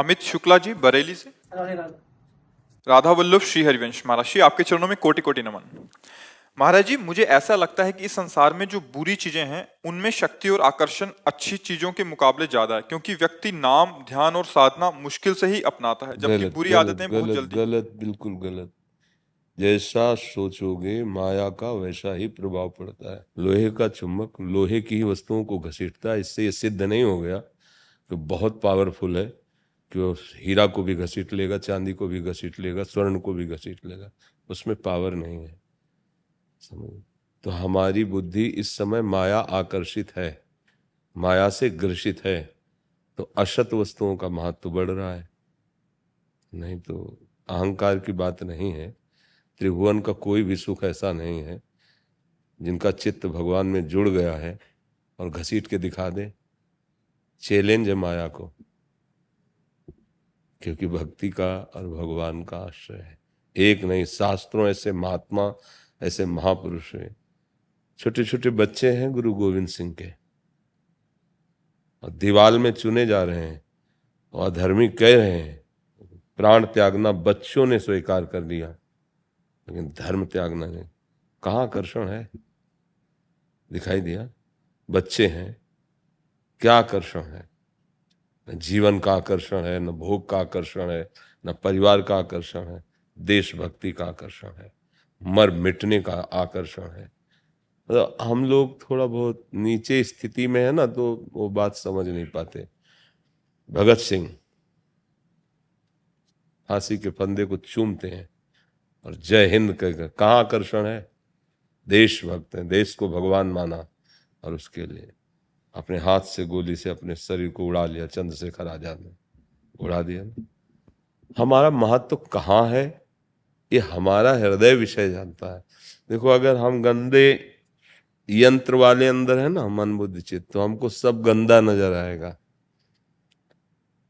अमित शुक्ला जी बरेली से। राधे राधे। राधा वल्लभ श्री हरिवंश महाराज जी, आपके चरणों में कोटि कोटि नमन। महाराज जी, मुझे ऐसा लगता है कि इस संसार में जो बुरी चीजें हैं उनमें शक्ति और आकर्षण अच्छी चीजों के मुकाबले ज्यादा है, क्योंकि व्यक्ति नाम ध्यान और साधना मुश्किल से ही अपनाता है, जबकि गलत बुरी गलत आदतें बहुत गलत जल्दी। गलत, बिल्कुल गलत। जैसा सोचोगे माया का वैसा ही प्रभाव पड़ता है। लोहे का चुंबक लोहे की ही वस्तुओं को घसीटता है। इससे ये सिद्ध नहीं हो गया कि बहुत पावरफुल है कि वो हीरा को भी घसीट लेगा, चांदी को भी घसीट लेगा, स्वर्ण को भी घसीट लेगा। उसमें पावर नहीं है, समझ। तो हमारी बुद्धि इस समय माया आकर्षित है, माया से ग्रसित है, तो असत वस्तुओं का महत्व बढ़ रहा है। नहीं तो अहंकार की बात नहीं है। त्रिभुवन का कोई भी सुख ऐसा नहीं है जिनका चित्त भगवान में जुड़ गया है और घसीट के दिखा दे। चैलेंज है माया को, क्योंकि भक्ति का और भगवान का आश्रय है। एक नहीं, शास्त्रों ऐसे महात्मा, ऐसे महापुरुष हैं। छोटे छोटे बच्चे हैं गुरु गोविंद सिंह के, और दीवाल में चुने जा रहे हैं और अधर्मी कह रहे हैं प्राण त्यागना बच्चों ने स्वीकार कर लिया, लेकिन धर्म त्यागना नहीं। कहाँ आकर्षण है? दिखाई दिया? बच्चे हैं, क्या आकर्षण है? न जीवन का आकर्षण है, न भोग का आकर्षण है, न परिवार का आकर्षण है। देशभक्ति का आकर्षण है, मर मिटने का आकर्षण है। तो हम लोग थोड़ा बहुत नीचे स्थिति में है ना, तो वो बात समझ नहीं पाते। भगत सिंह फांसी के फंदे को चूमते हैं और जय हिंद कहकर, कहाँ आकर्षण है? देशभक्त हैं, देश को भगवान माना और उसके लिए अपने हाथ से गोली से अपने शरीर को उड़ा लिया। चंद्रशेखर आजाद ने उड़ा दिया ना। हमारा महत्व कहाँ है, ये हमारा हृदय विषय जानता है। देखो, अगर हम गंदे यंत्र वाले अंदर है ना, मन बुद्धि चित्त, तो हमको सब गंदा नजर आएगा।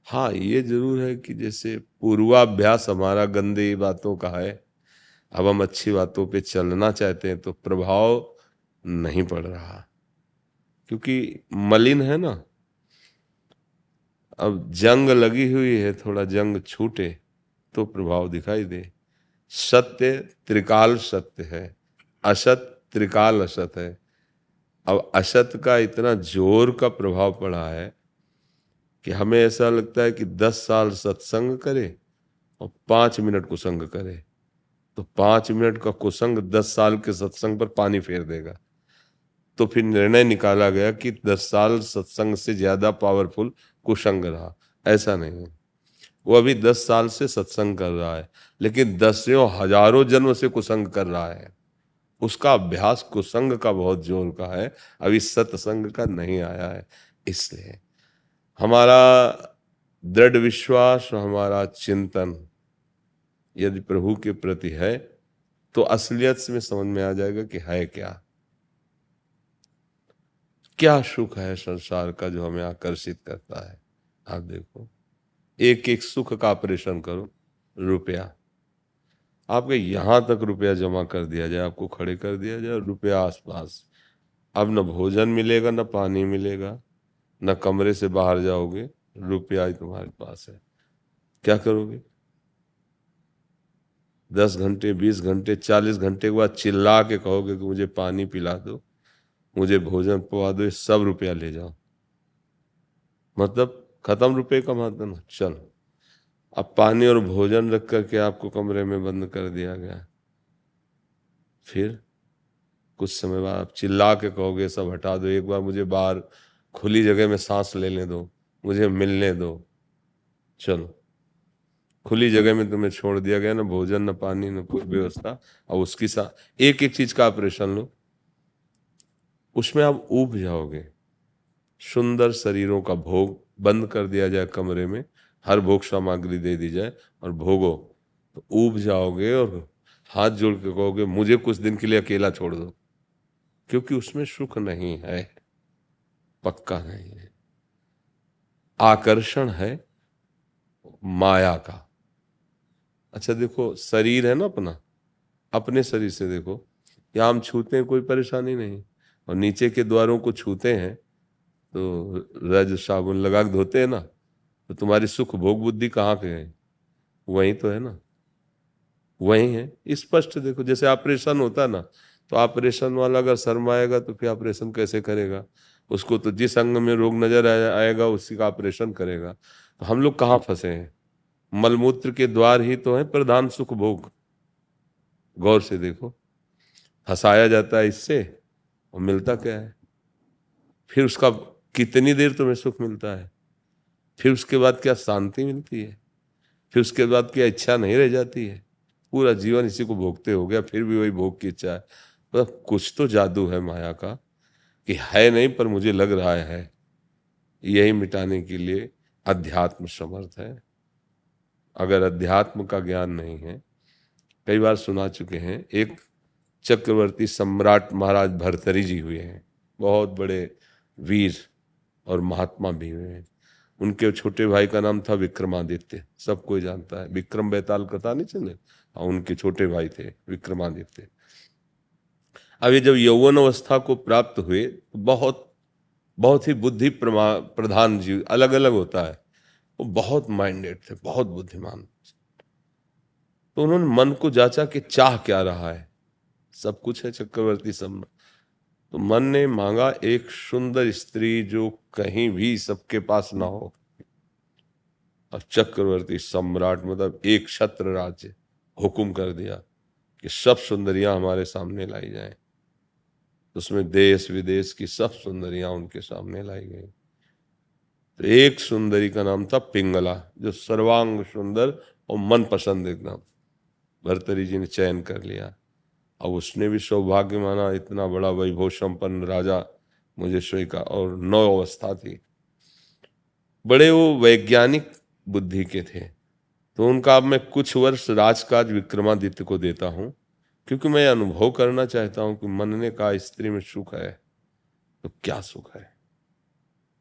हाँ, ये जरूर है कि जैसे पूर्वाभ्यास हमारा गंदे बातों का है, अब हम अच्छी बातों पे चलना चाहते हैं तो प्रभाव नहीं पड़ रहा, क्योंकि मलिन है ना। अब जंग लगी हुई है, थोड़ा जंग छूटे तो प्रभाव दिखाई दे। सत्य त्रिकाल सत्य है, असत त्रिकाल असत है। अब असत का इतना जोर का प्रभाव पड़ा है कि हमें ऐसा लगता है कि 10 साल सत्संग करे और 5 मिनट कुसंग करे, तो 5 मिनट का कुसंग 10 साल के सत्संग पर पानी फेर देगा। तो फिर निर्णय निकाला गया कि 10 साल सत्संग से ज्यादा पावरफुल कुसंग रहा। ऐसा नहीं है, वो अभी 10 साल से सत्संग कर रहा है, लेकिन दसियों हजारों जन्म से कुसंग कर रहा है। उसका अभ्यास कुसंग का बहुत जोर का है, अभी सत्संग का नहीं आया है। इसलिए हमारा दृढ़ विश्वास, हमारा चिंतन यदि प्रभु के प्रति है तो असलियत में समझ में आ जाएगा कि है क्या क्या सुख है संसार का जो हमें आकर्षित करता है। आप देखो, एक एक सुख का ऑपरेशन करो। रुपया, आपके यहां तक रुपया जमा कर दिया जाए, आपको खड़े कर दिया जाए, रुपया आसपास, अब न भोजन मिलेगा, न पानी मिलेगा, न कमरे से बाहर जाओगे, रुपया ही तुम्हारे पास है। क्या करोगे? 10 घंटे, 20 घंटे, 40 घंटे के बाद चिल्ला के कहोगे कि मुझे पानी पिला दो, मुझे भोजन पवा दो, ये सब रुपया ले जाओ। मतलब खत्म रुपये का मतलब ना। चलो, अब पानी और भोजन रख करके आपको कमरे में बंद कर दिया गया, फिर कुछ समय बाद आप चिल्ला के कहोगे सब हटा दो, एक बार मुझे बाहर खुली जगह में सांस लेने दो, मुझे मिलने दो। चलो, खुली जगह में तुम्हें छोड़ दिया गया, ना भोजन, ना पानी, ना कोई व्यवस्था, और उसकी साथ एक एक चीज का ऑपरेशन लो, उसमें आप ऊब जाओगे। सुंदर शरीरों का भोग बंद कर दिया जाए कमरे में, हर भोग सामग्री दे दी जाए और भोगो, तो ऊब जाओगे और हाथ जोड़ के कहोगे मुझे कुछ दिन के लिए अकेला छोड़ दो, क्योंकि उसमें सुख नहीं है, पक्का नहीं है। आकर्षण है माया का। अच्छा देखो, शरीर है ना अपना, अपने शरीर से देखो, या हम छूते हैं कोई परेशानी नहीं, और नीचे के द्वारों को छूते हैं तो रज साबुन लगा के धोते हैं ना, तो तुम्हारी सुख भोग बुद्धि कहाँ के है? वही तो है ना, वही है। स्पष्ट देखो, जैसे ऑपरेशन होता है ना, तो ऑपरेशन वाला अगर शर्माएगा तो फिर ऑपरेशन कैसे करेगा? उसको तो जिस अंग में रोग नजर आएगा उसी का ऑपरेशन करेगा। तो हम लोग कहाँ फंसे हैं? मलमूत्र के द्वार ही तो है प्रधान सुख भोग। गौर से देखो, फंसाया जाता है इससे और मिलता क्या है? फिर उसका कितनी देर तुम्हें सुख मिलता है? फिर उसके बाद क्या शांति मिलती है? फिर उसके बाद क्या इच्छा नहीं रह जाती है? पूरा जीवन इसी को भोगते हो गया, फिर भी वही भोग की इच्छा है। मतलब कुछ तो जादू है माया का, कि है नहीं पर मुझे लग रहा है। यही मिटाने के लिए अध्यात्म समर्थ है। अगर अध्यात्म का ज्ञान नहीं है, कई बार सुना चुके हैं, एक चक्रवर्ती सम्राट महाराज भर्तरी जी हुए हैं, बहुत बड़े वीर और महात्मा भी हुए हैं। उनके छोटे भाई का नाम था विक्रमादित्य, सब कोई जानता है, विक्रम बेताल कथा नहीं चले? हाँ, उनके छोटे भाई थे विक्रमादित्य। अब ये जब यौवन अवस्था को प्राप्त हुए तो बहुत बहुत ही बुद्धि प्रधान जीव, अलग अलग होता है, वो बहुत माइंडेड थे, बहुत बुद्धिमान। तो उन्होंने मन को जांचा कि चाह क्या रहा है। सब कुछ है चक्रवर्ती सम्राट, तो मन ने मांगा एक सुंदर स्त्री जो कहीं भी सबके पास ना हो। और चक्रवर्ती सम्राट मतलब एक छत्र राज्य हुक्म कर दिया कि सब सुंदरियां हमारे सामने लाई जाएं। उसमें देश विदेश की सब सुंदरियां उनके सामने लाई गई। तो एक सुंदरी का नाम था पिंगला, जो सर्वांग सुंदर और मन पसंद एकदम। भर्तरी जी ने चयन कर लिया। अब उसने भी सौभाग्य माना, इतना बड़ा वैभव संपन्न राजा मुझे स्वीकार, और 9 अवस्था थी। बड़े वो वैज्ञानिक बुद्धि के थे। तो उनका अब मैं कुछ वर्ष राजकाज विक्रमादित्य को देता हूं, क्योंकि मैं अनुभव करना चाहता हूं कि मन ने कहा स्त्री में सुख है, तो क्या सुख है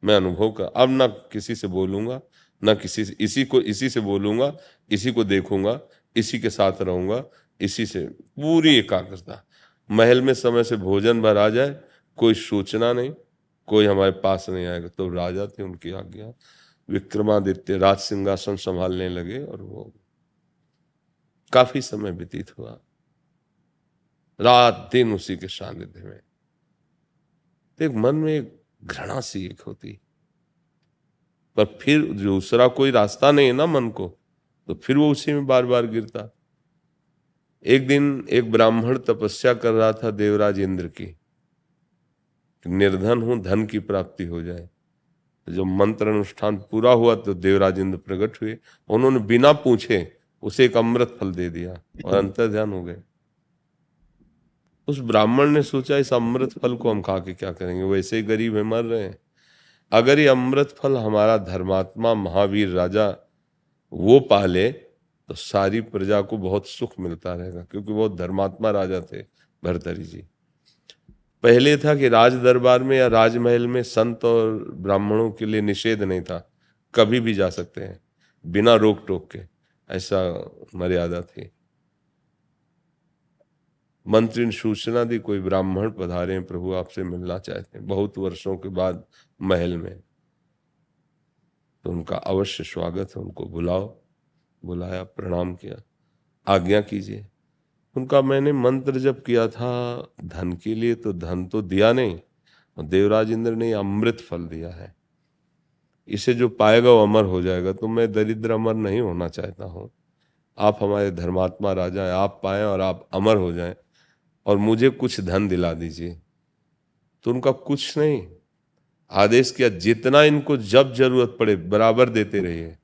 मैं अनुभव कर। अब ना किसी से बोलूंगा, ना किसी से, इसी से बोलूंगा, इसी को देखूंगा, इसी के साथ रहूंगा, इसी से पूरी एकाग्रता। महल में समय से भोजन भर आ जाए, कोई सूचना नहीं, कोई हमारे पास नहीं आएगा। तो राजा थे, उनकी आज्ञा। विक्रमादित्य राज सिंहासन संभालने लगे और वो काफी समय व्यतीत हुआ, रात दिन उसी के सानिध्य में। तो एक मन में एक घृणा सी एक होती, पर फिर दूसरा कोई रास्ता नहीं है ना मन को, तो फिर वो उसी में बार बार गिरता। एक दिन एक ब्राह्मण तपस्या कर रहा था देवराज इंद्र की, निर्धन हूं, धन की प्राप्ति हो जाए। जब मंत्र अनुष्ठान पूरा हुआ तो देवराज इंद्र प्रकट हुए, उन्होंने बिना पूछे उसे एक अमृत फल दे दिया और अंतर्ध्यान हो गए। उस ब्राह्मण ने सोचा इस अमृत फल को हम खा के क्या करेंगे, वैसे ही गरीब है, मर रहे हैं। अगर ये अमृत फल हमारा धर्मात्मा महावीर राजा वो पाले तो सारी प्रजा को बहुत सुख मिलता रहेगा, क्योंकि बहुत धर्मात्मा राजा थे भर्तरी जी। पहले था कि राज दरबार में या राजमहल में संत और ब्राह्मणों के लिए निषेध नहीं था, कभी भी जा सकते हैं बिना रोक टोक के, ऐसा मर्यादा थी। मंत्री ने सूचना दी कोई ब्राह्मण पधारे हैं, प्रभु आपसे मिलना चाहते हैं, बहुत वर्षों के बाद महल में। तो उनका अवश्य स्वागत है, उनको बुलाओ। बुलाया, प्रणाम किया, आज्ञा कीजिए। उनका मैंने मंत्र जब किया था धन के लिए, तो धन तो दिया नहीं, और देवराज इंद्र ने अमृत फल दिया है, इसे जो पाएगा वो अमर हो जाएगा। तो मैं दरिद्र अमर नहीं होना चाहता हूँ, आप हमारे धर्मात्मा राजा हैं, आप पाएं और आप अमर हो जाएं, और मुझे कुछ धन दिला दीजिए। तो उनका कुछ नहीं, आदेश किया जितना इनको जब जरूरत पड़े बराबर देते रहिए,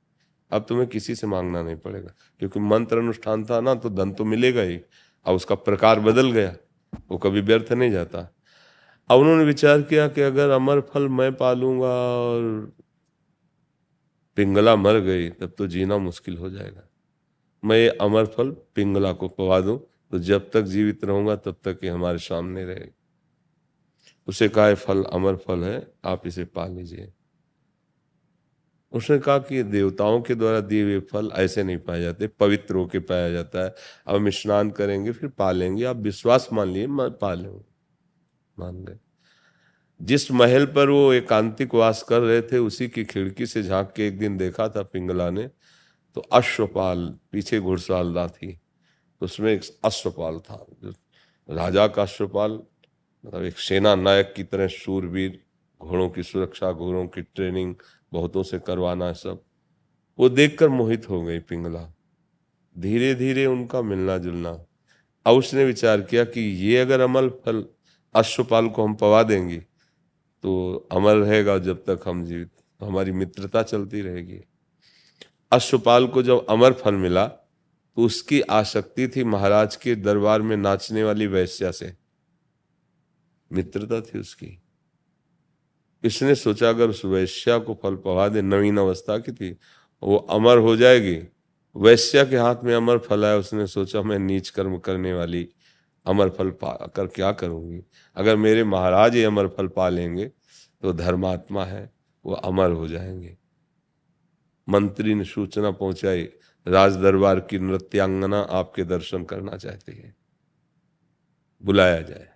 अब तुम्हें किसी से मांगना नहीं पड़ेगा। क्योंकि मंत्र अनुष्ठान था ना, तो धन तो मिलेगा ही, अब उसका प्रकार बदल गया, वो कभी व्यर्थ नहीं जाता। अब उन्होंने विचार किया कि अगर अमर फल मैं पालूंगा और पिंगला मर गई तब तो जीना मुश्किल हो जाएगा, मैं ये अमर फल पिंगला को पवा दूं, तो जब तक जीवित रहूंगा तब तक ये हमारे सामने रहेगी। उसे कहा है फल अमर फल है, आप इसे पा लीजिए। उसने कहा कि देवताओं के द्वारा दिए हुए फल ऐसे नहीं पाए जाते, पवित्र होके पाया जाता है। अब हम स्नान करेंगे फिर पा लेंगे, आप विश्वास मान लिए, पा लेंगे। मान गए। जिस महल पर वो एकांतिक वास कर रहे थे उसी की खिड़की से झांक के एक दिन देखा था पिंगला ने, तो अश्वपाल पीछे घुड़सवारदा थी, तो उसमें एक अश्वपाल था, जो राजा का अश्वपाल, मतलब एक सेना नायक की तरह शूरवीर, घोड़ों की सुरक्षा, घोड़ों की ट्रेनिंग बहुतों से करवाना, सब वो देखकर मोहित हो गई पिंगला। धीरे धीरे उनका मिलना जुलना, अब उसने विचार किया कि ये अगर अमल फल अश्वपाल को हम पवा देंगे तो अमर रहेगा जब तक हम जीवित, हमारी मित्रता चलती रहेगी। अश्वपाल को जब अमर फल मिला तो उसकी आसक्ति थी महाराज के दरबार में नाचने वाली वैश्या से, मित्रता थी उसकी। इसने सोचा अगर उस वैश्या को फल पवा दे, नवीन अवस्था की थी, वो अमर हो जाएगी। वैश्या के हाथ में अमर फल आया, उसने सोचा मैं नीच कर्म करने वाली अमर फल पाकर क्या करूंगी, अगर मेरे महाराज ये अमर फल पा लेंगे तो धर्मात्मा है, वो अमर हो जाएंगे। मंत्री ने सूचना पहुंचाई, राज दरबार की नृत्यांगना आपके दर्शन करना चाहती है, बुलाया जाए।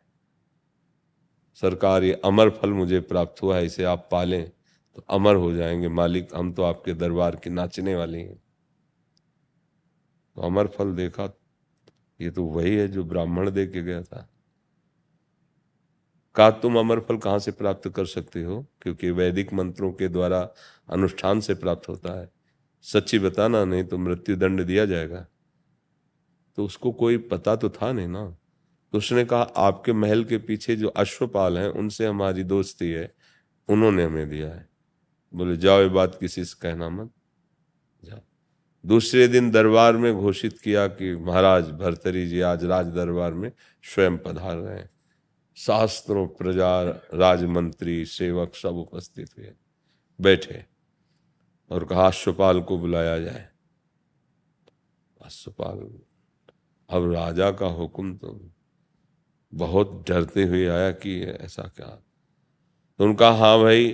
सरकार, ये अमर फल मुझे प्राप्त हुआ है, इसे आप पालें तो अमर हो जाएंगे मालिक, हम तो आपके दरबार की नाचने वाले हैं। तो अमर फल देखा, ये तो वही है जो ब्राह्मण दे के गया था। कहा तुम अमर फल कहाँ से प्राप्त कर सकते हो, क्योंकि वैदिक मंत्रों के द्वारा अनुष्ठान से प्राप्त होता है, सच्ची बताना नहीं तो मृत्यु दंड दिया जाएगा। तो उसको कोई पता तो था नहीं ना, तो उसने कहा आपके महल के पीछे जो अश्वपाल हैं उनसे हमारी दोस्ती है, उन्होंने हमें दिया है। बोले जाओ, ये बात किसी से कहना मत, जाओ। दूसरे दिन दरबार में घोषित किया कि महाराज भर्तरी जी आज राज दरबार में स्वयं पधार रहे हैं। शास्त्रों, प्रजा, राजमंत्री, सेवक सब उपस्थित हुए, बैठे और कहा अश्वपाल को बुलाया जाए। अश्वपाल अब राजा का हुक्म, तो बहुत डरते हुए आया कि ऐसा क्या। तो उनका हाँ भाई,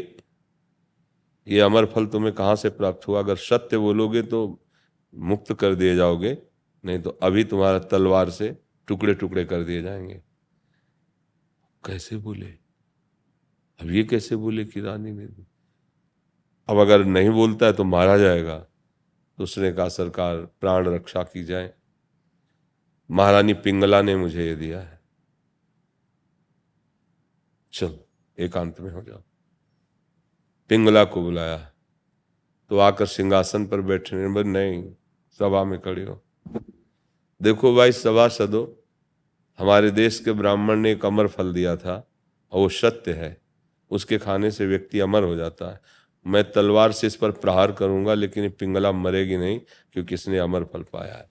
ये अमर फल तुम्हें कहाँ से प्राप्त हुआ, अगर सत्य बोलोगे तो मुक्त कर दिए जाओगे, नहीं तो अभी तुम्हारा तलवार से टुकड़े टुकड़े कर दिए जाएंगे। कैसे बोले, अब ये कैसे बोले कि रानी ने, अब अगर नहीं बोलता है तो मारा जाएगा। तो उसने कहा सरकार प्राण रक्षा की जाए, महारानी पिंगला ने मुझे ये दिया है, चल एकांत में हो जाओ। पिंगला को बुलाया तो आकर सिंहासन पर बैठने, बोले नहीं, सभा में खड़े हो। देखो भाई सभासदों, हमारे देश के ब्राह्मण ने एक अमर फल दिया था और वो सत्य है, उसके खाने से व्यक्ति अमर हो जाता है। मैं तलवार से इस पर प्रहार करूंगा लेकिन ये पिंगला मरेगी नहीं, क्योंकि इसने अमर फल पाया है।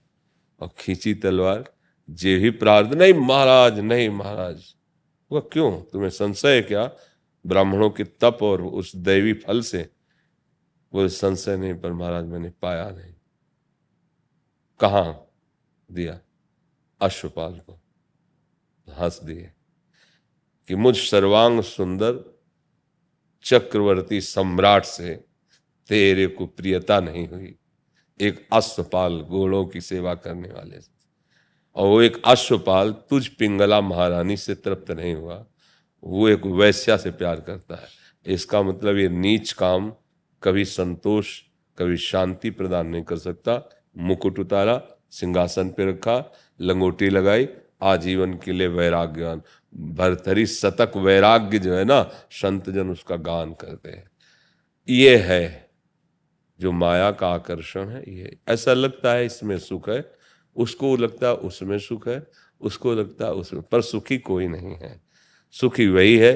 और खींची तलवार, जे ही प्रहार, नहीं महाराज, नहीं महाराज। वो क्यों, तुम्हें संशय है क्या ब्राह्मणों के तप और उस दैवी फल से? वो संशय नहीं, पर महाराज मैंने पाया नहीं। कहाँ दिया? अश्वपाल को। हंस दिए कि मुझ सर्वांग सुंदर चक्रवर्ती सम्राट से तेरे को प्रियता नहीं हुई, एक अश्वपाल घोड़ों की सेवा करने वाले से। और वो एक अश्वपाल तुझ पिंगला महारानी से तृप्त नहीं हुआ, वो एक वैश्या से प्यार करता है। इसका मतलब ये नीच काम कभी संतोष, कभी शांति प्रदान नहीं कर सकता। मुकुट उतारा, सिंहासन पे रखा, लंगोटी लगाई, आजीवन के लिए वैराग्यवान। भर्तरी शतक वैराग्य जो है ना, संत जन उसका गान करते हैं। ये है जो माया का आकर्षण है। ये ऐसा लगता है इसमें सुख है, उसको लगता है उसमें सुख है, उसको लगता है उसमें, पर सुखी कोई नहीं है। सुखी वही है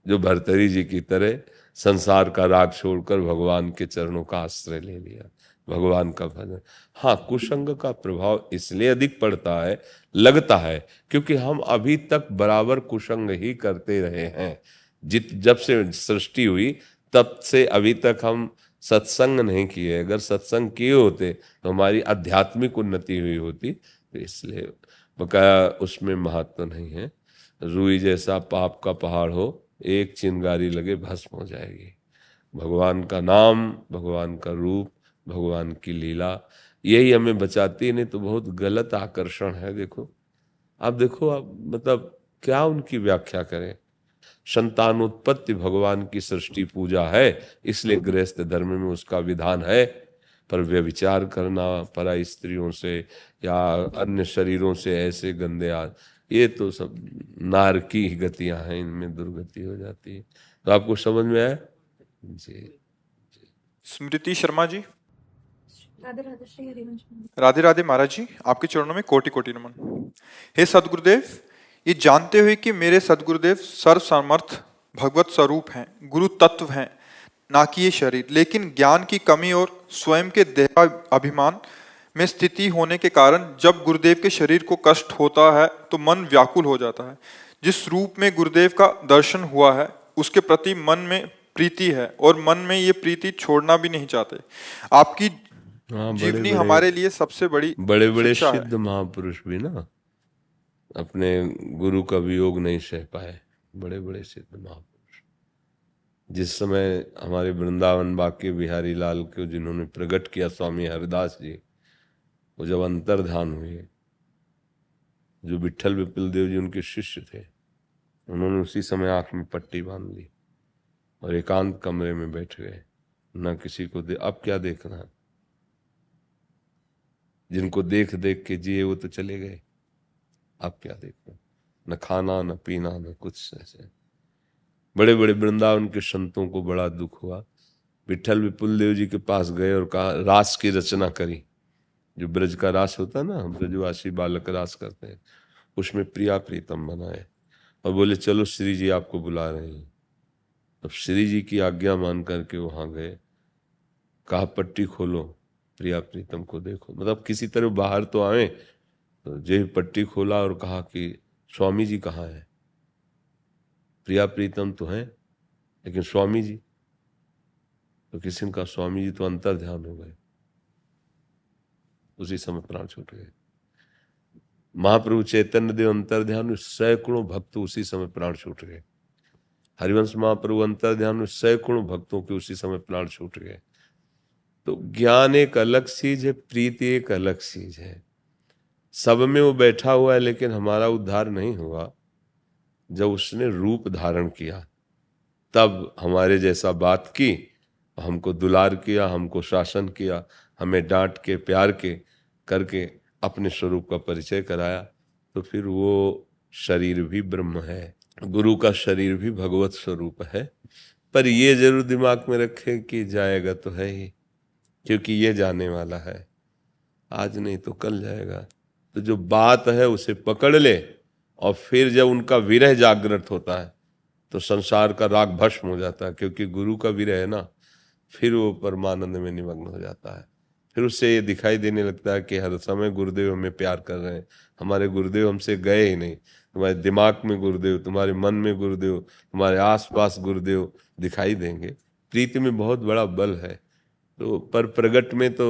जो भर्तरी जी की तरह संसार का राग छोड़कर भगवान के चरणों का आश्रय ले लिया, भगवान का भजन। हाँ, कुसंग का प्रभाव इसलिए अधिक पड़ता है, लगता है, क्योंकि हम अभी तक बराबर कुसंग ही करते रहे हैं। जब से सृष्टि हुई तब से अभी तक हम सत्संग नहीं किए। अगर सत्संग किए होते तो हमारी आध्यात्मिक उन्नति हुई होती। तो इसलिए बकाया उसमें महत्व नहीं है। रुई जैसा पाप का पहाड़ हो, एक चिंगारी लगे भस्म हो जाएगी। भगवान का नाम, भगवान का रूप, भगवान की लीला, यही हमें बचाती। नहीं तो बहुत गलत आकर्षण है। देखो आप, देखो आप, मतलब क्या उनकी व्याख्या करें। संतानोत्पत्ति भगवान की सृष्टि पूजा है, इसलिए गृहस्थ धर्म में उसका विधान है। पर व्यभिचार करना पराई स्त्रियों से या अन्य शरीरों से ऐसे गंदे ये तो सब नारकी गतियां हैं, इनमें दुर्गति हो जाती है। तो आपको समझ में आया जी? स्मृति शर्मा जी। राधे राधे श्री हरिवंश। राधे राधे महाराज जी, आपके चरणों में कोटि कोटि नमन। हे सदगुरुदेव, ये जानते हुए कि मेरे सदगुरुदेव सर्व समर्थ भगवत स्वरूप हैं, गुरु तत्व हैं, ना कि ये शरीर, लेकिन ज्ञान की कमी और स्वयं के देहाभिमान में स्थिति होने के कारण जब गुरुदेव के शरीर को कष्ट होता है तो मन व्याकुल हो जाता है। जिस रूप में गुरुदेव का दर्शन हुआ है उसके प्रति मन में प्रीति है और मन में ये प्रीति छोड़ना भी नहीं चाहते। आपकी जीवनी हमारे लिए सबसे बड़ी बड़े बड़े शिक्षा है। सिद्ध महापुरुष भी ना अपने गुरु का वियोग नहीं सह पाए। बड़े बड़े सिद्ध महापुरुष, जिस समय हमारे वृंदावन बाके बिहारी लाल को जिन्होंने प्रकट किया स्वामी हरिदास जी, वो जब अंतर्ध्यान हुए, जो विट्ठल विपिल देव जी उनके शिष्य थे, उन्होंने उसी समय आंख में पट्टी बांध ली और एकांत कमरे में बैठ गए। ना किसी को अब क्या देखना है, जिनको देख देख के जिए वो तो चले गए, अब क्या देखना, न खाना न पीना न कुछ। ऐसे बड़े बड़े वृंदावन के संतों को बड़ा दुख हुआ। विट्ठल विपुल देव जी के पास गए और कहा रास की रचना करी, जो ब्रज का रास होता है ना, ब्रजवासी बालक रास करते हैं, उसमें प्रिया प्रीतम बनाए और बोले चलो श्री जी आपको बुला रहे हैं। अब श्री जी की आज्ञा मान करके वहां गए, कहा पट्टी खोलो, प्रिया प्रीतम को देखो, मतलब किसी तरह बाहर तो आए। तो जो पट्टी खोला और कहा कि स्वामी जी कहाँ है, प्रिया प्रीतम तो है लेकिन स्वामी जी, तो किसी ने कहा स्वामी जी तो अंतर ध्यान हो गए। उसी समय प्राण छूट गए। महाप्रभु चैतन्य देव अंतर ध्यान में, सैकड़ों भक्त उसी समय प्राण छूट गए। हरिवंश महाप्रभु अंतर ध्यान में, सैकड़ों भक्तों के उसी समय प्राण छूट गए। तो ज्ञान एक अलग चीज है, प्रीति एक अलग चीज है। सब में वो बैठा हुआ है, लेकिन हमारा उद्धार नहीं हुआ। जब उसने रूप धारण किया तब हमारे जैसा बात की, हमको दुलार किया, हमको शासन किया, हमें डांट के प्यार के करके अपने स्वरूप का परिचय कराया, तो फिर वो शरीर भी ब्रह्म है, गुरु का शरीर भी भगवत स्वरूप है। पर ये जरूर दिमाग में रखे कि जाएगा तो है ही, क्योंकि ये जाने वाला है, आज नहीं तो कल जाएगा। तो जो बात है उसे पकड़ ले, और फिर जब उनका विरह जागृत होता है तो संसार का राग भस्म हो जाता है, क्योंकि गुरु का विरह है ना, फिर वो परमानंद में निमग्न हो जाता है। फिर उससे ये दिखाई देने लगता है कि हर समय गुरुदेव हमें प्यार कर रहे हैं, हमारे गुरुदेव हमसे गए ही नहीं। तुम्हारे दिमाग में गुरुदेव, तुम्हारे मन में गुरुदेव, तुम्हारे आसपास गुरुदेव दिखाई देंगे। प्रीति में बहुत बड़ा बल है। तो पर प्रगट में तो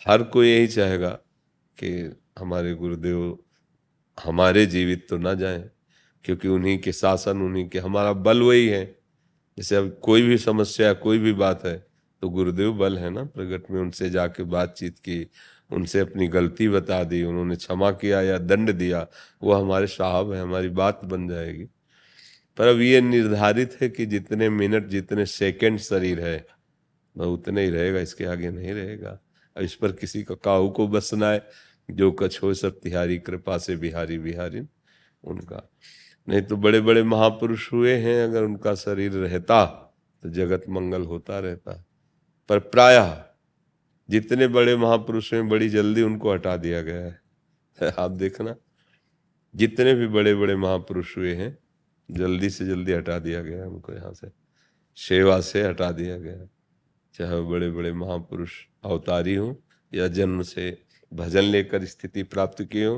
हर कोई यही चाहेगा कि हमारे गुरुदेव हमारे जीवित तो ना जाएं, क्योंकि उन्हीं के शासन, उन्हीं के, हमारा बल वही है। जैसे अब कोई भी समस्या, कोई भी बात है तो गुरुदेव बल है ना। प्रगट में उनसे जाके बातचीत की, उनसे अपनी गलती बता दी, उन्होंने क्षमा किया या दंड दिया, वो हमारे साहब है, हमारी बात बन जाएगी। पर अब ये निर्धारित है कि जितने मिनट, जितने सेकंड शरीर है वह उतने ही रहेगा, इसके आगे नहीं रहेगा। अब इस पर किसी का काहू को बसना है, जो कछ हो सब तिहारी कृपा से बिहारी बिहारी उनका। नहीं तो बड़े बड़े महापुरुष हुए हैं, अगर उनका शरीर रहता तो जगत मंगल होता रहता। पर प्रायः जितने बड़े महापुरुष हैं बड़ी जल्दी उनको हटा दिया गया है। आप देखना, जितने भी बड़े बड़े महापुरुष हुए हैं जल्दी से जल्दी हटा दिया गया उनको, यहाँ से सेवा से हटा दिया गया। चाहे वो बड़े बड़े महापुरुष अवतारी हो या जन्म से भजन लेकर स्थिति प्राप्त किए हो,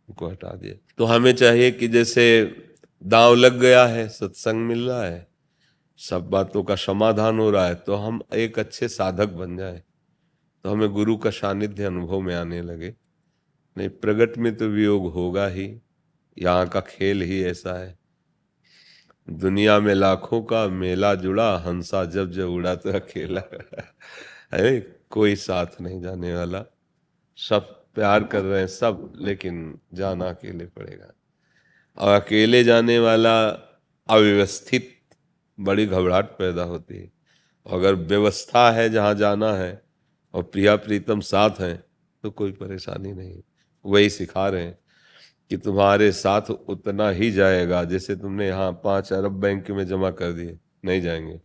उनको हटा दिया। तो हमें चाहिए कि जैसे दांव लग गया है, सत्संग मिल रहा है, सब बातों का समाधान हो रहा है, तो हम एक अच्छे साधक बन जाए, तो हमें गुरु का सानिध्य अनुभव में आने लगे। नहीं प्रगट में तो वियोग होगा ही, यहाँ का खेल ही ऐसा है। दुनिया में लाखों का मेला जुड़ा, हंसा जब जब उड़ा तो अकेला है, कोई साथ नहीं जाने वाला। सब प्यार कर रहे हैं सब, लेकिन जाना अकेले पड़ेगा। और अकेले जाने वाला अव्यवस्थित बड़ी घबराहट पैदा होती है। अगर व्यवस्था है, जहाँ जाना है और प्रिया प्रीतम साथ हैं तो कोई परेशानी नहीं। वही सिखा रहे हैं कि तुम्हारे साथ उतना ही जाएगा, जैसे तुमने यहाँ 5 अरब बैंक में जमा कर दिए, नहीं जाएंगे।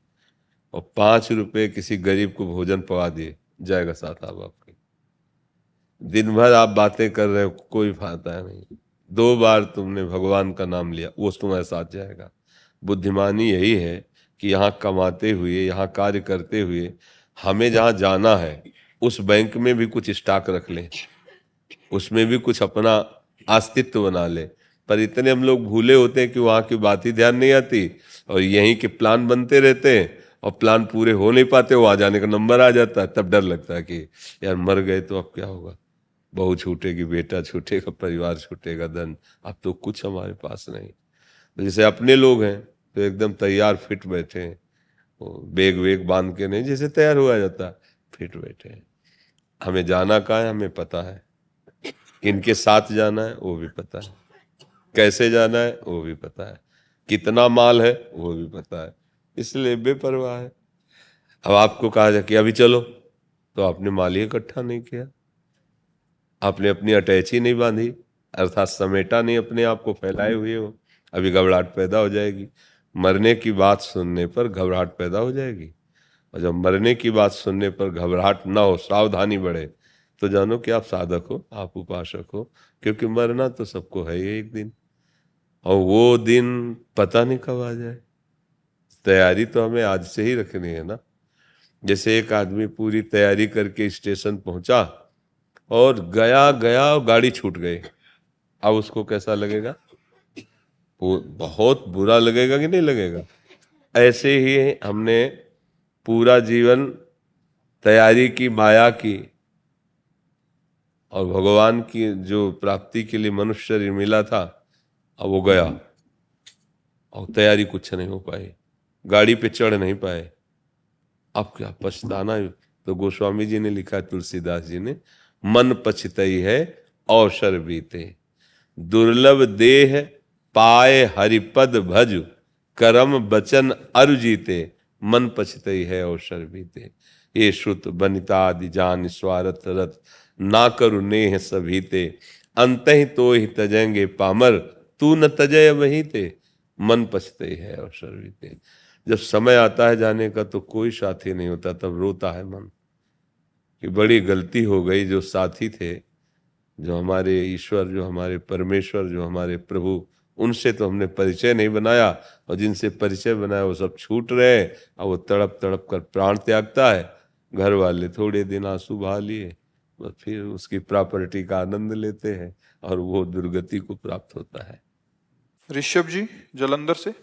और 5 रुपए किसी गरीब को भोजन पवा दिए, जाएगा साथ आप आपके। दिन भर आप बातें कर रहे हो, कोई फायदा नहीं। 2 बार तुमने भगवान का नाम लिया, वो तुम्हारे साथ जाएगा। बुद्धिमानी यही है कि यहाँ कमाते हुए, यहाँ कार्य करते हुए हमें जहाँ जाना है उस बैंक में भी कुछ स्टॉक रख लें, उसमें भी कुछ अपना अस्तित्व बना ले। पर इतने हम लोग भूले होते हैं कि वहाँ की बात ही ध्यान नहीं आती, और यहीं के प्लान बनते रहते हैं और प्लान पूरे हो नहीं पाते। वहाँ जाने का नंबर आ जाता है, तब डर लगता है कि यार मर गए तो अब क्या होगा, बहू छूटेगी, बेटा छूटेगा, परिवार छूटेगा, धन, अब तो कुछ हमारे पास नहीं। तो जैसे अपने लोग हैं तो एकदम तैयार फिट बैठे हैं, बेग वेग बांध के नहीं, जैसे तैयार हुआ जाता है, फिट बैठे हैं। हमें जाना कहाँ है हमें पता है, किनके साथ जाना है वो भी पता है, कैसे जाना है वो भी पता है, कितना माल है वो भी पता है, इसलिए बेपरवाह है। अब आपको कहा जाए कि अभी चलो, तो आपने माल ही इकट्ठा नहीं किया, आपने अपनी अटैची नहीं बांधी, अर्थात समेटा नहीं अपने आप को, फैलाए हुए हो, अभी घबराहट पैदा हो जाएगी। मरने की बात सुनने पर घबराहट पैदा हो जाएगी, और जब मरने की बात सुनने पर घबराहट ना हो, सावधानी बढ़े, तो जानो कि आप साधक हो, आप उपासक हो, क्योंकि मरना तो सबको है ही एक दिन, और वो दिन पता नहीं कब आ जाए। तैयारी तो हमें आज से ही रखनी है ना। जैसे एक आदमी पूरी तैयारी करके स्टेशन पहुंचा और गया गया और गाड़ी छूट गई, अब उसको कैसा लगेगा? वो बहुत बुरा लगेगा कि नहीं लगेगा? ऐसे ही हमने पूरा जीवन तैयारी की, माया की, और भगवान की जो प्राप्ति के लिए मनुष्य शरीर मिला था, अब वो गया और तैयारी कुछ नहीं हो पाई, गाड़ी पे चढ़ नहीं पाए। अब क्या पछताना है? तो गोस्वामी जी ने लिखा, तुलसीदास जी ने, मन पछतई है अवसर बीते, दुर्लभ देह पाए हरिपद भज, करम बचन अरु जीते, मन पछतई है अवसर बीते। ये श्रुत बनिता आदि जान स्वारथ रथ, ना करु नेह सभीते, अंतहि तो ही तजेंगे पामर, तू न तजय वही ते, मन पछतई है अवसर बीते। जब समय आता है जाने का तो कोई साथी नहीं होता, तब रोता है मन कि बड़ी गलती हो गई। जो साथी थे, जो हमारे ईश्वर, जो हमारे परमेश्वर, जो हमारे प्रभु, उनसे तो हमने परिचय नहीं बनाया, और जिनसे परिचय बनाया वो सब छूट रहे हैं, और वो तड़प तड़प कर प्राण त्यागता है। घर वाले थोड़े दिन आंसू बहा लिए, बस फिर उसकी प्रॉपर्टी का आनंद लेते हैं, और वो दुर्गति को प्राप्त होता है। ऋषभ जी जलंधर से।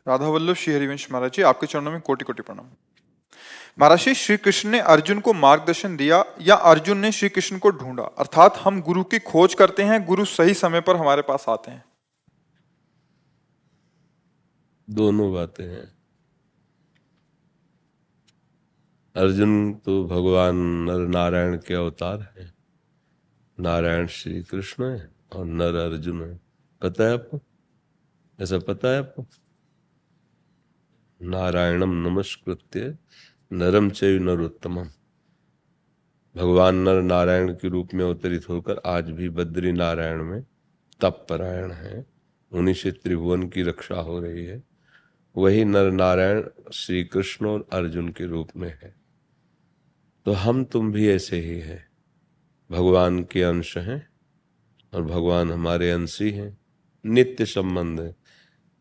राधा वल्लभ श्री हरिवंश महाराज जी, आपके चरणों में कोटि कोटि प्रणाम। महाराज जी, श्री कृष्ण ने अर्जुन को मार्गदर्शन दिया या अर्जुन ने श्री कृष्ण को ढूंढा? अर्थात हम गुरु की खोज करते हैं, गुरु सही समय पर हमारे पास आते हैं। दोनों बातें हैं। अर्जुन तो भगवान नर नारायण के अवतार हैं। नारायण श्री कृष्ण है और नर अर्जुन है। पता है आपको? ऐसा पता है आपको? नारायणम नमस्कृत्य नरम चैव नरोत्तमम। भगवान नर नारायण के रूप में अवतरित होकर आज भी बद्री नारायण में तप परायण है, उन्हीं से त्रिभुवन की रक्षा हो रही है। वही नर नारायण श्री कृष्ण और अर्जुन के रूप में है। तो हम तुम भी ऐसे ही हैं, भगवान के अंश हैं और भगवान हमारे अंशी हैं। नित्य संबंध है,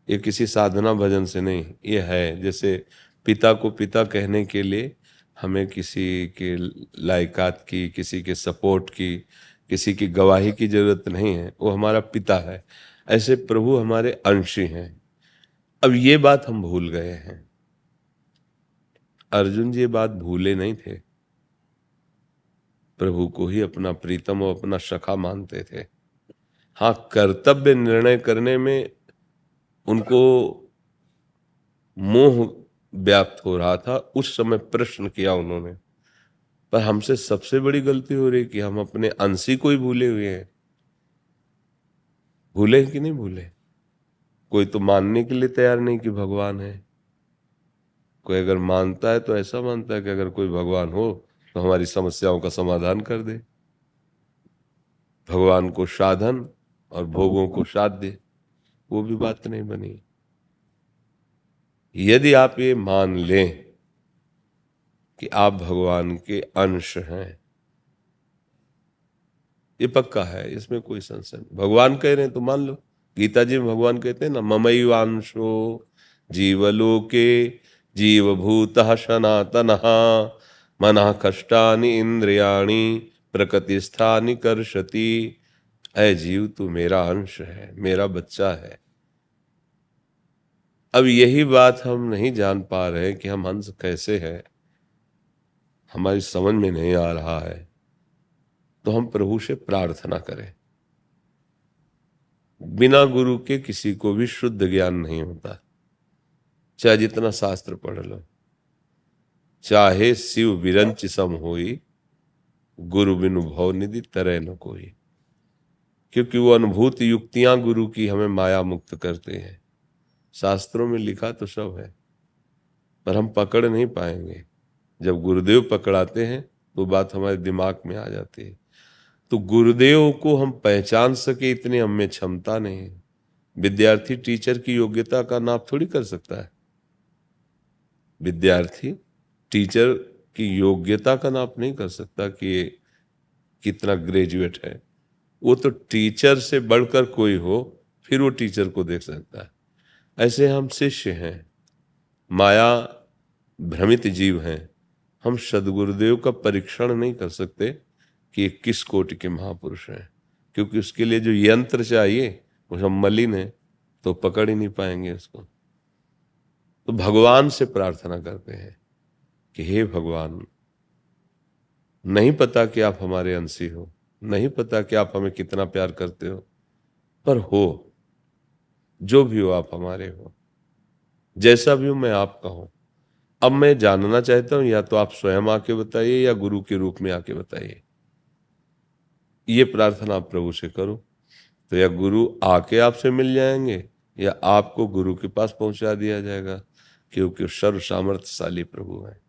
ये किसी साधना भजन से नहीं। ये है जैसे पिता को पिता कहने के लिए हमें किसी के लायकात की, किसी के सपोर्ट की, किसी की गवाही की जरूरत नहीं है, वो हमारा पिता है। ऐसे प्रभु हमारे अंशी हैं। अब ये बात हम भूल गए हैं। अर्जुन जी ये बात भूले नहीं थे, प्रभु को ही अपना प्रीतम और अपना सखा मानते थे। हाँ, कर्तव्य निर्णय करने में उनको मोह व्याप्त हो रहा था। उस समय प्रश्न किया उन्होंने, पर हमसे सबसे बड़ी गलती हो रही कि हम अपने अंशी को ही भूले हुए हैं। भूले कि नहीं भूले? कोई तो मानने के लिए तैयार नहीं कि भगवान है। कोई अगर मानता है तो ऐसा मानता है कि अगर कोई भगवान हो तो हमारी समस्याओं का समाधान कर दे। भगवान को साधन और भोगों को साध्य, वो भी बात नहीं बनी। यदि आप ये मान लें कि आप भगवान के अंश हैं, ये पक्का है, इसमें कोई संशय नहीं। भगवान कह रहे हैं तो मान लो। गीता जी में भगवान कहते हैं ना, ममैवांशो जीवलोके जीवभूतः सनातनः मनः कष्टानि इंद्रियाणि प्रकृतिस्थानि कर्षति। ऐ जीव, तू मेरा अंश है, मेरा बच्चा है। अब यही बात हम नहीं जान पा रहे कि हम अंश कैसे हैं, हमारी समझ में नहीं आ रहा है, तो हम प्रभु से प्रार्थना करें। बिना गुरु के किसी को भी शुद्ध ज्ञान नहीं होता, चाहे जितना शास्त्र पढ़ लो, चाहे शिव विरंच सम होई, गुरु बिनु भव निधि तरह न कोई। क्योंकि वो अनुभूत युक्तियां गुरु की हमें माया मुक्त करते हैं। शास्त्रों में लिखा तो सब है, पर हम पकड़ नहीं पाएंगे। जब गुरुदेव पकड़ाते हैं तो बात हमारे दिमाग में आ जाती है। तो गुरुदेव को हम पहचान सके इतनी हम में क्षमता नहीं है। विद्यार्थी टीचर की योग्यता का नाप थोड़ी कर सकता है। विद्यार्थी टीचर की योग्यता का नाप नहीं कर सकता कि ये कितना ग्रेजुएट है। वो तो टीचर से बढ़कर कोई हो फिर वो टीचर को देख सकता है। ऐसे हम शिष्य हैं, माया भ्रमित जीव हैं। हम सदगुरुदेव का परीक्षण नहीं कर सकते कि किस कोटि के महापुरुष हैं, क्योंकि उसके लिए जो यंत्र चाहिए वो सब मलिन है, तो पकड़ ही नहीं पाएंगे उसको। तो भगवान से प्रार्थना करते हैं कि हे भगवान, नहीं पता कि आप हमारे अंशी हो, नहीं पता कि आप हमें कितना प्यार करते हो, पर हो, जो भी हो आप हमारे हो, जैसा भी हो मैं आपका हूं। अब मैं जानना चाहता हूं, या तो आप स्वयं आके बताइए या गुरु के रूप में आके बताइए। ये प्रार्थना आप प्रभु से करो, तो या गुरु आके आपसे मिल जाएंगे या आपको गुरु के पास पहुंचा दिया जाएगा, क्योंकि सर्व सामर्थ्यशाली प्रभु है।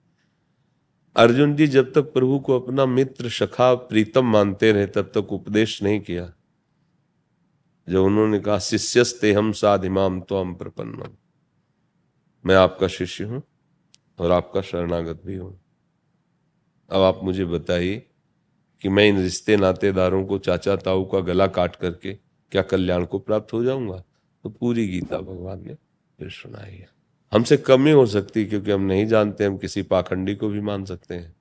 अर्जुन जी जब तक प्रभु को अपना मित्र सखा प्रीतम मानते रहे तब तक उपदेश नहीं किया। जब उन्होंने कहा शिष्यस्ते हम साधिमाम त्वं प्रपन्नम, मैं आपका शिष्य हूं और आपका शरणागत भी हूं, अब आप मुझे बताइए कि मैं इन रिश्ते नातेदारों को, चाचा ताऊ का गला काट करके क्या कल्याण को प्राप्त हो जाऊंगा? तो पूरी गीता भगवान ने फिर सुनाई है। हमसे कम ही हो सकती, क्योंकि हम नहीं जानते, हम किसी पाखंडी को भी मान सकते हैं।